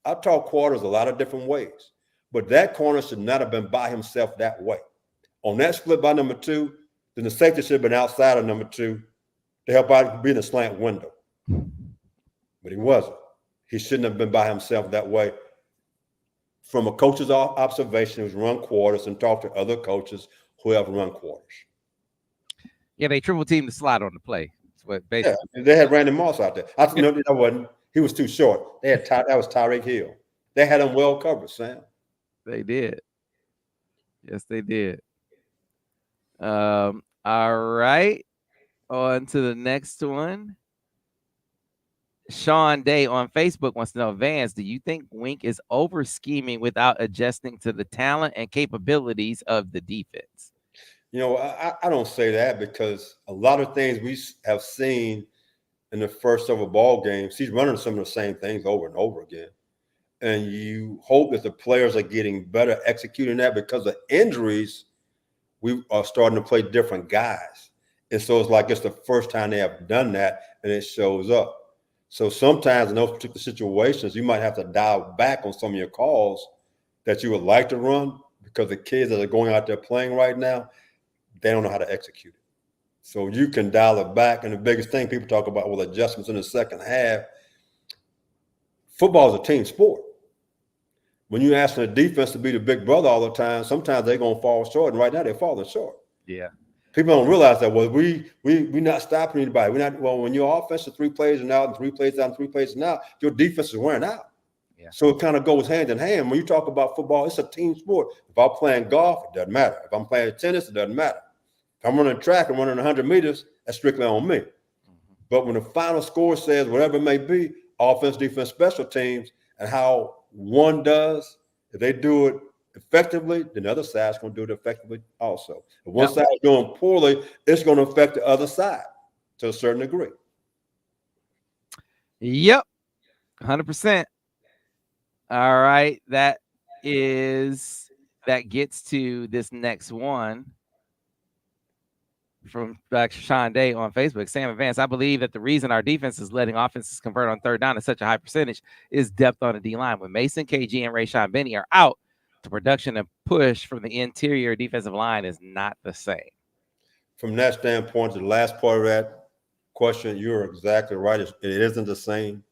I taught quarters a lot of different ways. But that corner should not have been by himself that way. On that split by number 2, then the safety should have been outside of number 2 to help out be in the slant window. But he wasn't. He shouldn't have been by himself that way. From a coach's observation, he was run quarters and talked to other coaches who have run quarters. Yeah, they triple teamed the slot on the play. That's what basically. Yeah, they had Randy Moss out there. I know that wasn't. He was too short. They had that was Tyreek Hill. They had him well covered, Sam. They did. Yes, they did. All right. On to the next one. Sean Day on Facebook wants to know, Vance, do you think Wink is over scheming without adjusting to the talent and capabilities of the defense? You know, I don't say that because a lot of things we have seen in the first several ball games, he's running some of the same things over and over again. And you hope that the players are getting better executing that because of injuries. We are starting to play different guys. And so it's like it's the first time they have done that and it shows up. So sometimes in those particular situations, you might have to dial back on some of your calls that you would like to run because the kids that are going out there playing right now, they don't know how to execute it. So you can dial it back. And the biggest thing people talk about with adjustments in the second half, football is a team sport. When you ask the defense to be the big brother all the time, sometimes they're going to fall short. And right now they're falling short. Yeah. People don't realize that. Well, we're not stopping anybody. When your offense is 3 plays and out and 3 plays down, 3 plays and out, your defense is wearing out. Yeah. So it kind of goes hand in hand. When you talk about football, it's a team sport. If I'm playing golf, it doesn't matter. If I'm playing tennis, it doesn't matter. If I'm running track and running 100 meters, that's strictly on me. Mm-hmm. But when the final score says whatever it may be, offense, defense, special teams, and how one does, if they do it effectively, then the other side's going to do it effectively also. If one side is doing poorly, it's going to affect the other side to a certain degree. Yep, 100%. All right, that gets to this next one from Sean Day on Facebook. Sam and Vance, I believe that the reason our defense is letting offenses convert on third down at such a high percentage is depth on the D-line. When Mason, KG, and Rayshon Benny are out, the production and push from the interior defensive line is not the same. From that standpoint, the last part of that question, you're exactly right. It isn't the same,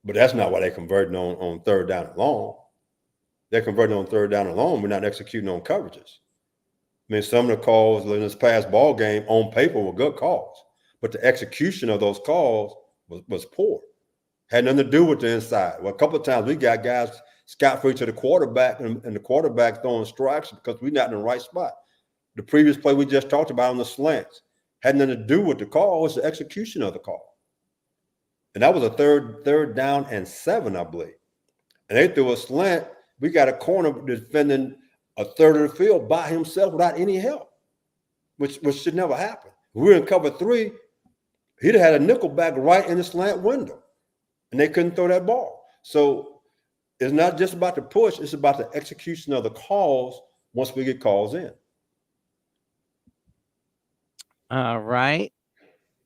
but that's not why they're converting on third down and long. They're converting on third down and long. We're not executing on coverages. I mean, some of the calls in this past ball game on paper were good calls, but the execution of those calls was poor. Had nothing to do with the inside. Well, a couple of times we got guys scot-free to the quarterback and the quarterback throwing strikes because we're not in the right spot. The previous play we just talked about on the slants had nothing to do with the call. It's the execution of the call. And that was a third down and 7, I believe. And they threw a slant. We got a corner defending a third of the field by himself without any help, which should never happen. If we were in cover 3, he'd have had a nickel back right in the slant window, and they couldn't throw that ball. So it's not just about the push. It's about the execution of the calls once we get calls in. All right.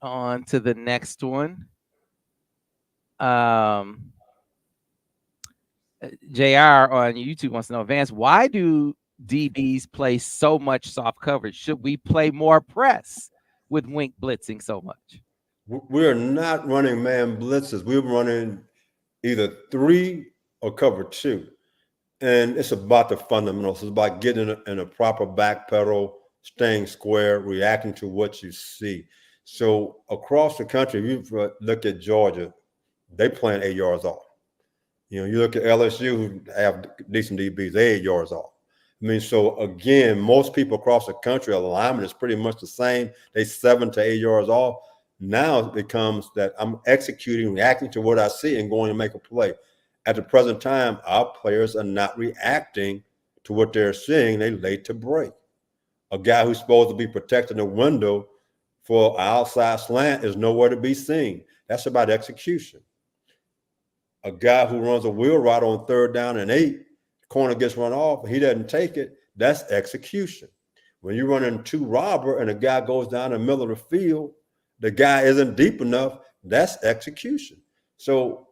On to the next one. JR on YouTube wants to know, Vance, why do DBs play so much soft coverage? Should we play more press with Wink blitzing so much? We're not running man blitzes. We're running either 3 or cover 2. And it's about the fundamentals. It's about getting in a proper back pedal, staying square, reacting to what you see. So across the country, if you look at Georgia, they playing 8 yards off. You know, you look at LSU, who have decent DBs, they 8 yards off. I mean, so again, most people across the country, alignment is pretty much the same. They 7 to 8 yards off. Now it becomes that I'm executing, reacting to what I see and going to make a play. At the present time, our players are not reacting to what they're seeing. They're late to break. A guy who's supposed to be protecting the window for an outside slant is nowhere to be seen. That's about execution. A guy who runs a wheel route on 3rd down and 8, corner gets run off, and he doesn't take it, that's execution. When you're running 2 robber and a guy goes down the middle of the field, the guy isn't deep enough, that's execution. So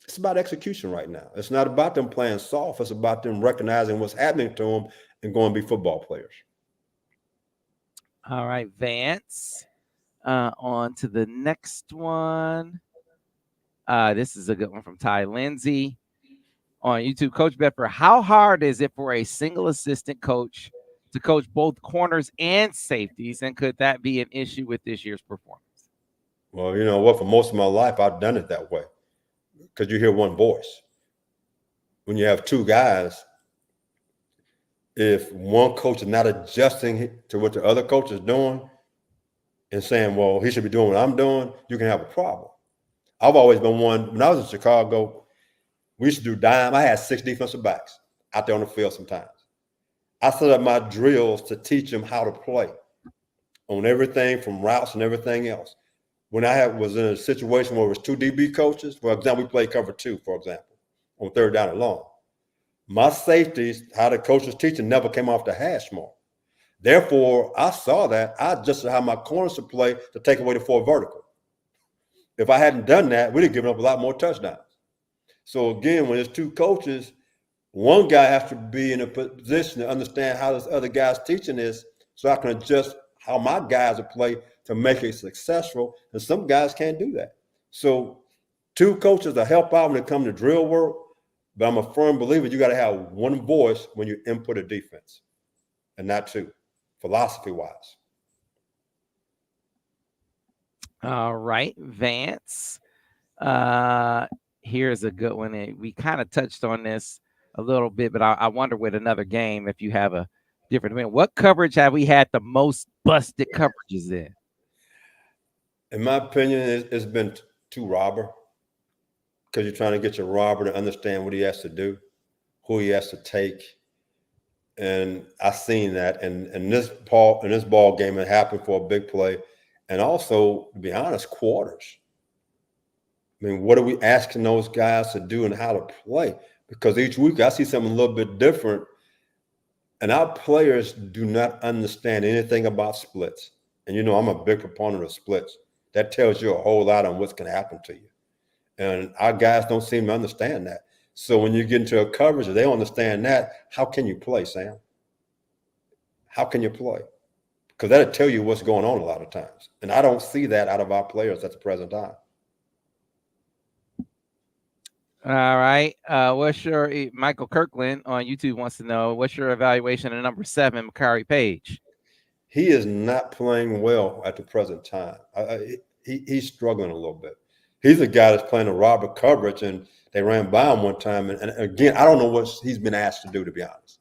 it's about execution right now. It's not about them playing soft. It's about them recognizing what's happening to them and going to be football players. All right, Vance. On to the next one. This is a good one from Ty Lindsay on YouTube. Coach Bedford, how hard is it for a single assistant coach to coach both corners and safeties? And could that be an issue with this year's performance? Well, you know what? For most of my life, I've done it that way because you hear one voice. When you have 2 guys, if one coach is not adjusting to what the other coach is doing and saying, well, he should be doing what I'm doing, you can have a problem. I've always been one. When I was in Chicago, we used to do dime. I had 6 defensive backs out there on the field sometimes. I set up my drills to teach them how to play on everything from routes and everything else. When I was in a situation where it was 2 DB coaches, for example, we played cover 2, for example, on 3rd down and long. My safeties, how the coach was teaching, never came off the hash mark. Therefore, I saw that. I adjusted how my corners to play to take away the 4 vertical. If I hadn't done that, we'd have given up a lot more touchdowns. So again, when there's 2 coaches, one guy has to be in a position to understand how this other guy's teaching this so I can adjust how my guys will play to make it successful. And some guys can't do that. So 2 coaches to help out when it comes to drill work, but I'm a firm believer you got to have one voice when you input a defense and not 2, philosophy-wise. All right, Vance. Here's a good one. We kind of touched on this a little bit, but I wonder with another game if you have a different opinion. What coverage have we had the most busted coverages in? In my opinion, it's been 2 robber because you're trying to get your robber to understand what he has to do, who he has to take. And I seen that. And in this ball game, it happened for a big play. And also, to be honest, quarters. I mean, what are we asking those guys to do and how to play? Because each week I see something a little bit different. And our players do not understand anything about splits. And you know, I'm a big proponent of splits. That tells you a whole lot on what's going to happen to you. And our guys don't seem to understand that. So when you get into a coverage, if they don't understand that, how can you play, Sam? How can you play? Because that'll tell you what's going on a lot of times. And I don't see that out of our players at the present time. All right. What's your Michael Kirkland on YouTube wants to know what's your evaluation of number 7, Makari Page? He is not playing well at the present time. He's struggling a little bit. He's a guy that's playing a robber coverage, and they ran by him one time. And again, I don't know what he's been asked to do, to be honest.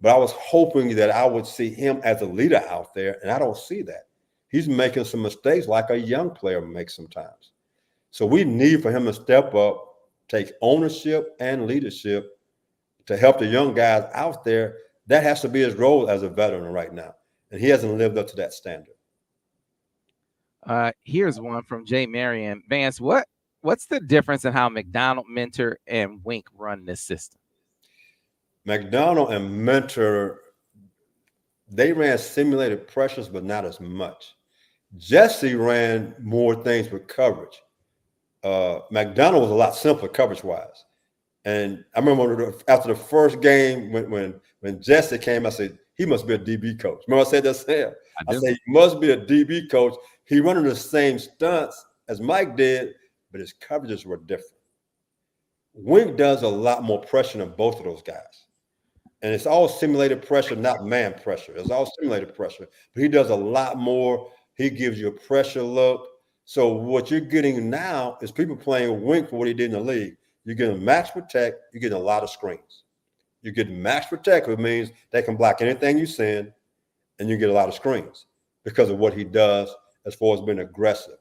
But I was hoping that I would see him as a leader out there, and I don't see that. He's making some mistakes like a young player makes sometimes. So we need for him to step up, take ownership and leadership to help the young guys out there. That has to be his role as a veteran right now. And he hasn't lived up to that standard. Here's one from Jay Marion. Vance, what's the difference in how McDonald, Mentor, and Wink run this system? McDonald and Mentor, they ran simulated pressures, but not as much. Jesse ran more things with coverage. McDonald was a lot simpler coverage-wise. And I remember after the first game when Jesse came, I said, he must be a DB coach. Remember I said that, Sam? I said, he must be a DB coach. He running the same stunts as Mike did, but his coverages were different. Wink does a lot more pressure than both of those guys. And it's all simulated pressure, not man pressure. It's all simulated pressure. But he does a lot more. He gives you a pressure look. So what you're getting now is people playing Wink for what he did in the league. You're getting max protect. You're getting a lot of screens. You're getting max protect, which means they can block anything you send, and you get a lot of screens because of what he does as far as being aggressive.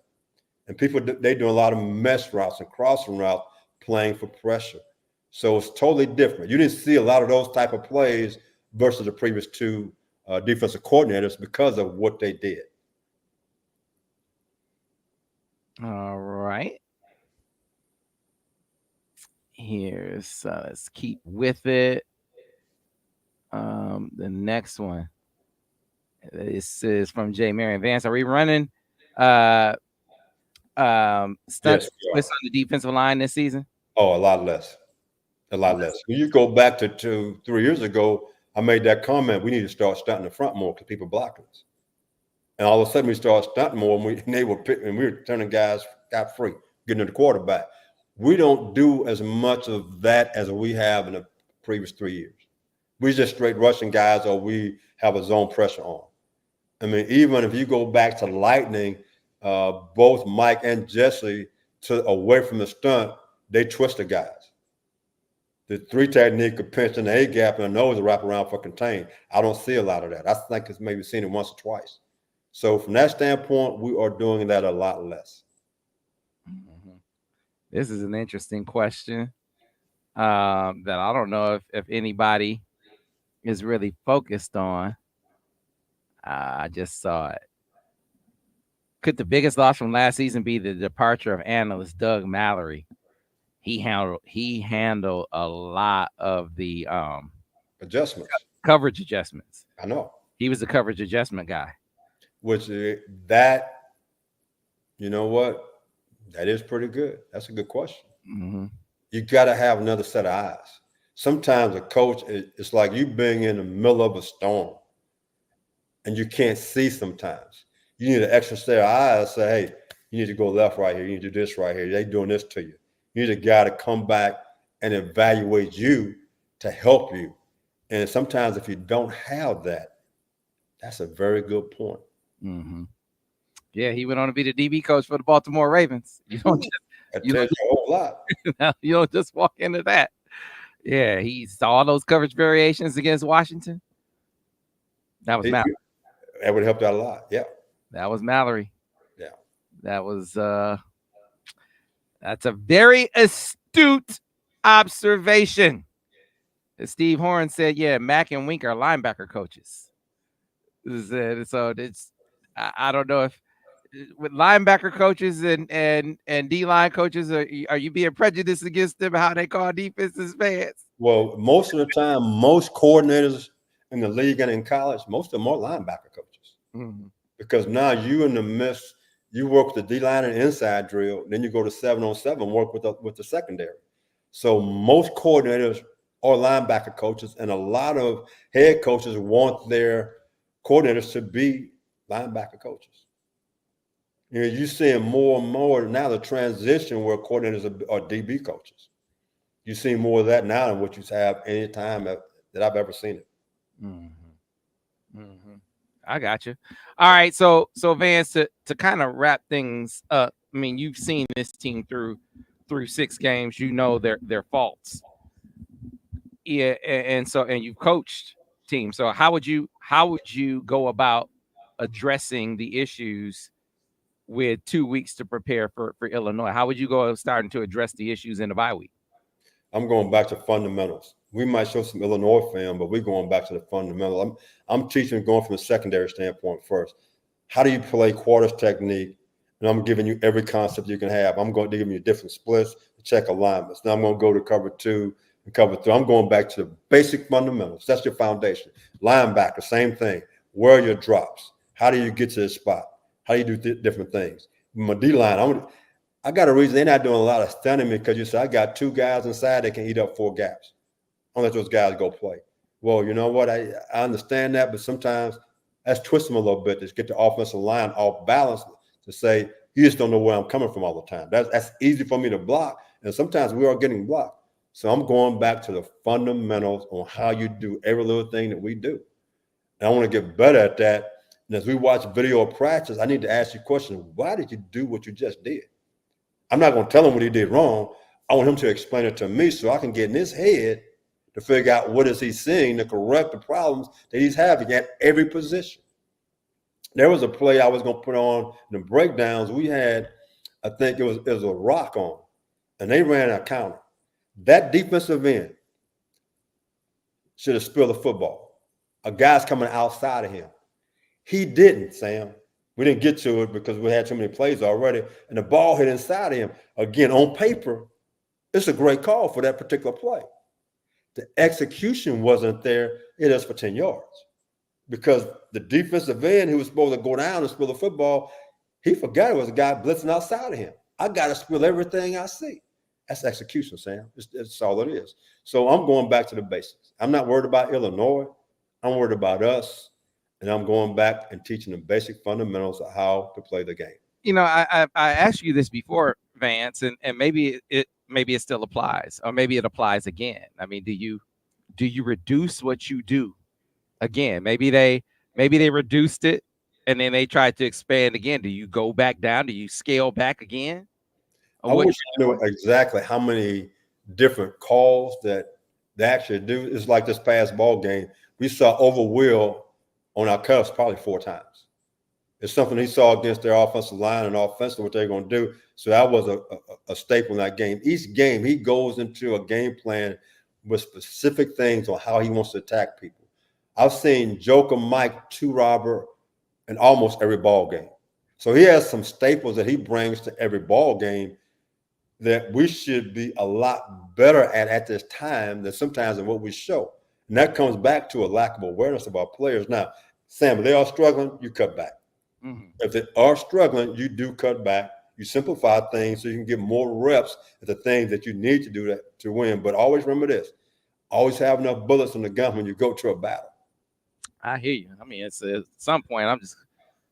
And people, they do a lot of mesh routes and crossing routes playing for pressure. So it's totally different. You didn't see a lot of those type of plays versus the previous two defensive coordinators because of what they did. All right. Here's let's keep with it. The next one. This is from J. Marion Vance. Are we running stunt Yes, twists on the defensive line this season? Oh, a lot less. A lot less. When you go back to 3 years ago, I made that comment. We need to start stunting the front more because people blocking us. And all of a sudden, we started stunting more, and we were turning guys got free, getting to the quarterback. We don't do as much of that as we have in the previous 3 years. We just straight rushing guys, or we have a zone pressure on. I mean, even if you go back to Lightning, both Mike and Jesse away from the stunt, they twist the guys. The 3 technique of pinch in the A gap and a nose wrap around for contain. I don't see a lot of that. I think it's maybe seen it once or twice. So from that standpoint, we are doing that a lot less. Mm-hmm. This is an interesting question that I don't know if anybody is really focused on. I just saw it. Could the biggest loss from last season be the departure of analyst Doug Mallory? He handled a lot of the Adjustments. coverage adjustments. I know. He was the coverage adjustment guy. Which that, you know what? That is pretty good. That's a good question. Mm-hmm. You got to have another set of eyes. Sometimes a coach, it's like you being in the middle of a storm and you can't see sometimes. You need an extra set of eyes. Say, hey, you need to go left right here. You need to do this right here. They're doing this to you. You need a guy to come back and evaluate you to help you. And sometimes if you don't have that, that's a very good point. Mm-hmm. Yeah, he went on to be the DB coach for the Baltimore Ravens. You don't just a whole lot. you don't just walk into that. Yeah, he saw all those coverage variations against Washington. That was Mallory. That would help out a lot. Yeah. That was Mallory. Yeah. That was that's a very astute observation. As Steve Horn said, yeah, Mack and Wink are linebacker coaches. So it's I don't know if with linebacker coaches and D-line coaches, are you being prejudiced against them, how they call defenses fans? Well, most of the time, most coordinators in the league and in college, most of them are linebacker coaches. Mm-hmm. Because now you in the midst, you work with the D-line and inside drill, then you go to 7-on-7, work with the secondary. So most coordinators are linebacker coaches, and a lot of head coaches want their coordinators to be linebacker coaches. You know, you're seeing more and more now the transition where coordinators are DB coaches. You see more of that now than what you have any time that I've ever seen it. Mm-hmm. Mm-hmm. I got you. All right, so Vance, to kind of wrap things up. I mean, you've seen this team through 6 games. You know their faults. Yeah, and you've coached teams. So how would you go about addressing the issues with 2 weeks to prepare for Illinois? How would you go starting to address the issues in the bye week? I'm going back to fundamentals. We might show some Illinois film, but we're going back to the fundamentals. I'm teaching going from a secondary standpoint first. How do you play quarters technique? And I'm giving you every concept you can have. I'm going to give you different splits, check alignments. Now I'm going to go to cover 2 and cover 3. I'm going back to the basic fundamentals. That's your foundation. Linebacker, same thing. Where are your drops? How do you get to this spot? How do you do different things? My D-line, I got a reason they're not doing a lot of stunning me because you said I got 2 guys inside that can eat up 4 gaps. I'll let those guys go play. Well, you know what? I understand that, but sometimes that's twist them a little bit to get the offensive line off balance to say, you just don't know where I'm coming from all the time. That's easy for me to block, and sometimes we are getting blocked. So I'm going back to the fundamentals on how you do every little thing that we do. And I want to get better at that. And as we watch video practice, I need to ask you questions. Why did you do what you just did? I'm not going to tell him what he did wrong. I want him to explain it to me so I can get in his head to figure out what is he seeing to correct the problems that he's having at every position. There was a play I was going to put on in the breakdowns. We had, I think it was a rock on, and they ran a counter. That defensive end should have spilled the football. A guy's coming outside of him. He didn't, Sam. We didn't get to it because we had too many plays already, and the ball hit inside of him. Again, on paper, it's a great call for that particular play. The execution wasn't there. It is for 10 yards because the defensive end who was supposed to go down and spill the football, he forgot it was a guy blitzing outside of him. I got to spill everything I see. That's execution, Sam. That's all it is. So I'm going back to the basics. I'm not worried about Illinois. I'm worried about us. And I'm going back and teaching the basic fundamentals of how to play the game. You know, I asked you this before, Vance, and maybe it still applies, or maybe it applies again. I mean, do you reduce what you do again? Maybe they reduced it and then they tried to expand again. Do you go back down? Do you scale back again? I wish I knew exactly how many different calls that they actually do. It's like this past ball game. We saw overwheel on our cuffs probably 4 times. It's something he saw against their offensive line and offensive what they're going to do. So that was a staple in that game. Each game, he goes into a game plan with specific things on how he wants to attack people. I've seen Joker Mike 2-robber in almost every ball game. So he has some staples that he brings to every ball game that we should be a lot better at this time than sometimes than what we show. And that comes back to a lack of awareness of our players. Now, Sam, if they are struggling, you cut back. Mm-hmm. If they are struggling, you do cut back. You simplify things so you can get more reps at the things that you need to do to win. But always remember this. Always have enough bullets in the gun when you go to a battle. I hear you. I mean, it's at some point I'm just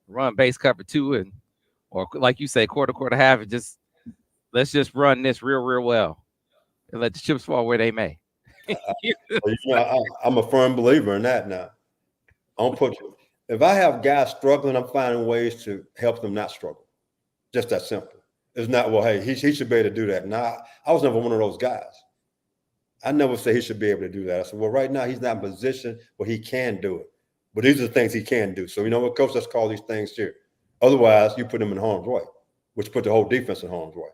run base cover 2 or like you say, quarter half, and let's just run this real well and let the chips fall where they may. I'm a firm believer in that now. If I have guys struggling, I'm finding ways to help them not struggle. Just that simple. It's not, well, hey, he should be able to do that. Now, I was never one of those guys. I never say he should be able to do that. I said, well, right now he's not in a position where he can do it. But these are the things he can do. So, you know what, coach, let's call these things here. Otherwise, you put him in harm's way, which put the whole defense in harm's way.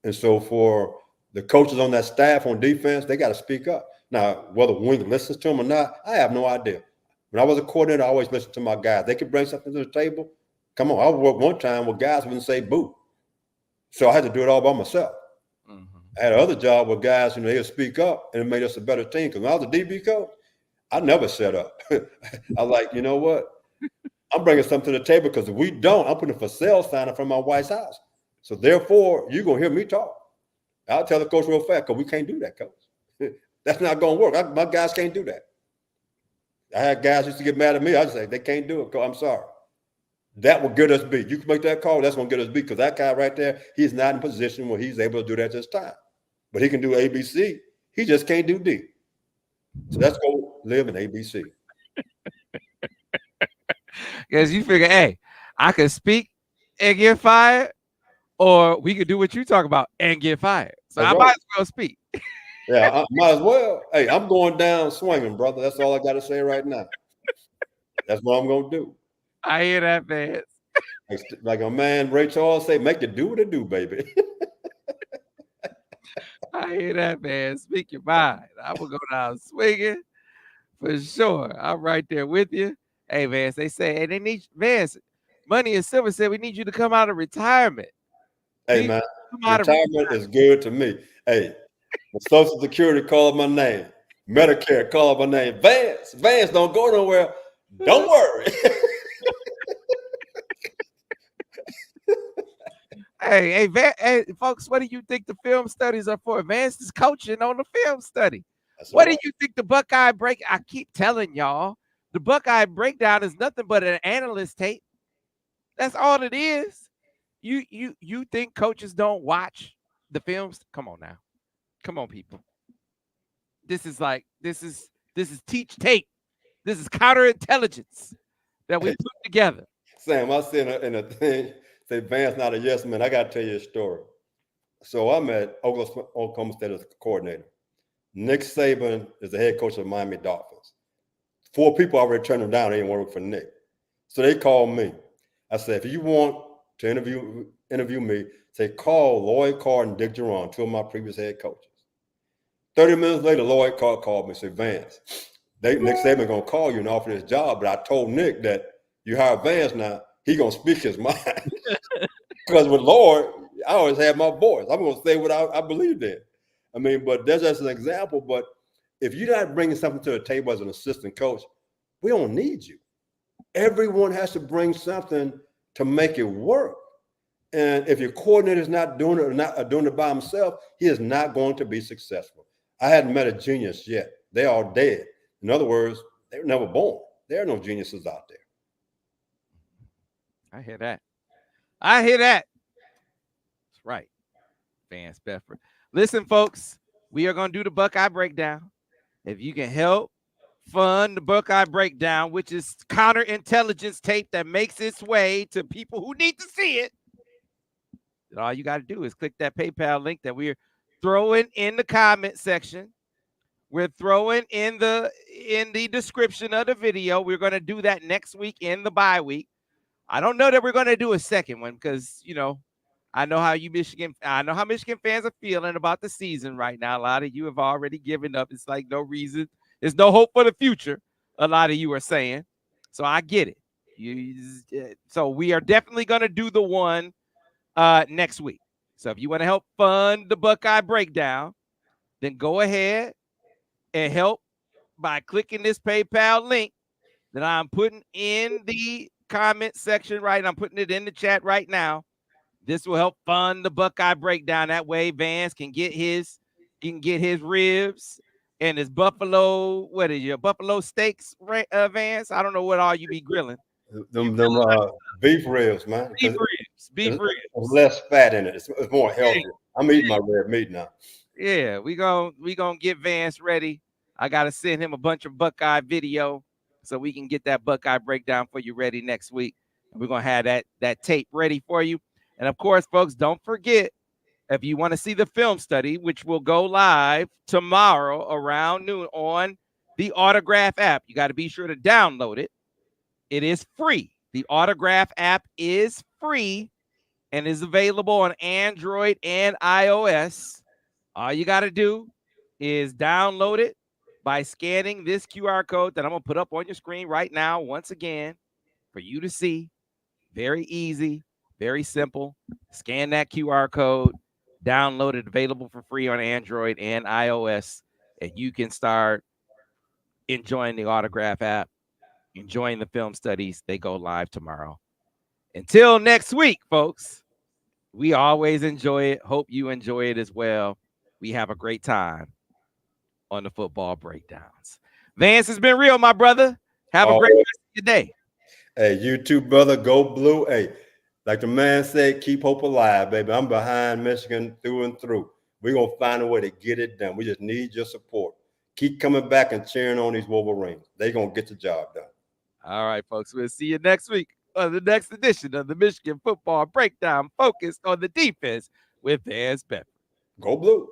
And so for the coaches on that staff on defense, they got to speak up. Now, whether Wink listens to him or not, I have no idea. When I was a coordinator, I always listened to my guys. They could bring something to the table. Come on, I worked one time where guys wouldn't say boo. So I had to do it all by myself. Mm-hmm. I had another job where guys, they would speak up, and it made us a better team. Because when I was a DB coach, I never set up. I was like, you know what? I'm bringing something to the table because if we don't, I'm putting a for sale sign in front of my wife's house. So therefore, you're going to hear me talk. I'll tell the coach real fast because we can't do that, coach. That's not going to work. My guys can't do that. I had guys used to get mad at me. I just say, they can't do it, coach. I'm sorry. That will get us beat. You can make that call. That's going to get us beat because that guy right there, he's not in position where he's able to do that this time. But he can do ABC. He just can't do D. So let's go live in ABC. Because you figure, hey, I could speak and get fired, or we could do what you talk about and get fired. So I might as well speak. Yeah, I might as well. Hey, I'm going down swinging, brother. That's all I got to say right now. That's what I'm going to do. I hear that, man. Like a man, Ray Charles say, make it do what it do, baby. I hear that, man. Speak your mind. I will go down swinging for sure. I'm right there with you. Hey, Vance, they say, hey, they need Vance. Money and Silver said we need you to come out of retirement. Hey, man, retirement is good to me. Hey, the Social Security called my name. Medicare called my name. Vance, don't go nowhere. Don't worry. Hey, folks, what do you think the film studies are for? Vance is coaching on the film study. That's what do you think the Buckeye break? I keep telling y'all, the Buckeye breakdown is nothing but an analyst tape. That's all it is. You think coaches don't watch the films? Come on now. Come on, people. This is teach tape. This is counterintelligence that we put together. Sam, I said in a thing, say Vance not a yes man. I got to tell you a story. So I'm at Oklahoma State as a coordinator. Nick Saban is the head coach of the Miami Dolphins. 4 people already turned him down. They didn't work for Nick. So they called me. I said, if you want to interview me, say call Lloyd Carr and Dick Duran, two of my previous head coaches. 30 minutes later, Lloyd Carr called me and said, Vance, Nick Saban gonna call you and offer this job, but I told Nick that you hire Vance now, he gonna speak his mind. Because with Lloyd, I always have my voice. I'm gonna say what I believe in. I mean, but that's just an example. But if you're not bringing something to the table as an assistant coach, we don't need you. Everyone has to bring something to make it work. And if your coordinator is not doing it or not doing it by himself, he is not going to be successful. I hadn't met a genius yet. They're all dead. In other words, they were never born. There are no geniuses out there. I hear that. I hear that. That's right. Vance Bedford. Listen, folks, we are going to do the Buckeye breakdown. If you can help fund the Buckeye breakdown, which is counterintelligence tape that makes its way to people who need to see it, then all you got to do is click that PayPal link that we're throwing in the comment section. We're throwing in the description of the video. We're going to do that next week in the bye week. I don't know that we're going to do a second one because, I know how Michigan fans are feeling about the season right now. A lot of you have already given up. It's like no reason. There's no hope for the future. A lot of you are saying. So I get it. So we are definitely going to do the one next week. So if you want to help fund the Buckeye breakdown, then go ahead and help by clicking this PayPal link that I'm putting in the comment section right. I'm putting it in the chat right now. This will help fund the Buckeye breakdown. That way, Vance can get his ribs and his buffalo. What is your buffalo steaks, Vance? I don't know what all you be grilling. Them beef ribs, man. Beef ribs. There's less fat in it. It's more healthy. I'm eating my red meat now. Yeah, we gonna get Vance ready. I gotta send him a bunch of Buckeye video so we can get that Buckeye breakdown for you ready next week. We're gonna have that tape ready for you. And of course, folks, don't forget, if you want to see the film study, which will go live tomorrow around noon on the Autograph app, you got to be sure to download it. It is free. The Autograph app is free and is available on Android and iOS. All you got to do is download it by scanning this QR code that I'm going to put up on your screen right now once again for you to see. Very easy, very simple. Scan that QR code, download it, available for free on Android and iOS, and you can start enjoying the Autograph app, enjoying the film studies. They go live tomorrow. Until next week, folks, we always enjoy it. Hope you enjoy it as well. We have a great time on the football breakdowns. Vance, has been real, my brother. Have a great rest of your day. Hey, you too, brother. Go blue. Hey, like the man said, keep hope alive, baby. I'm behind Michigan through and through. We're going to find a way to get it done. We just need your support. Keep coming back and cheering on these Wolverines. They're going to get the job done. All right, folks. We'll see you next week on the next edition of the Michigan Football Breakdown, focused on the defense with Vance Bedford. Go blue.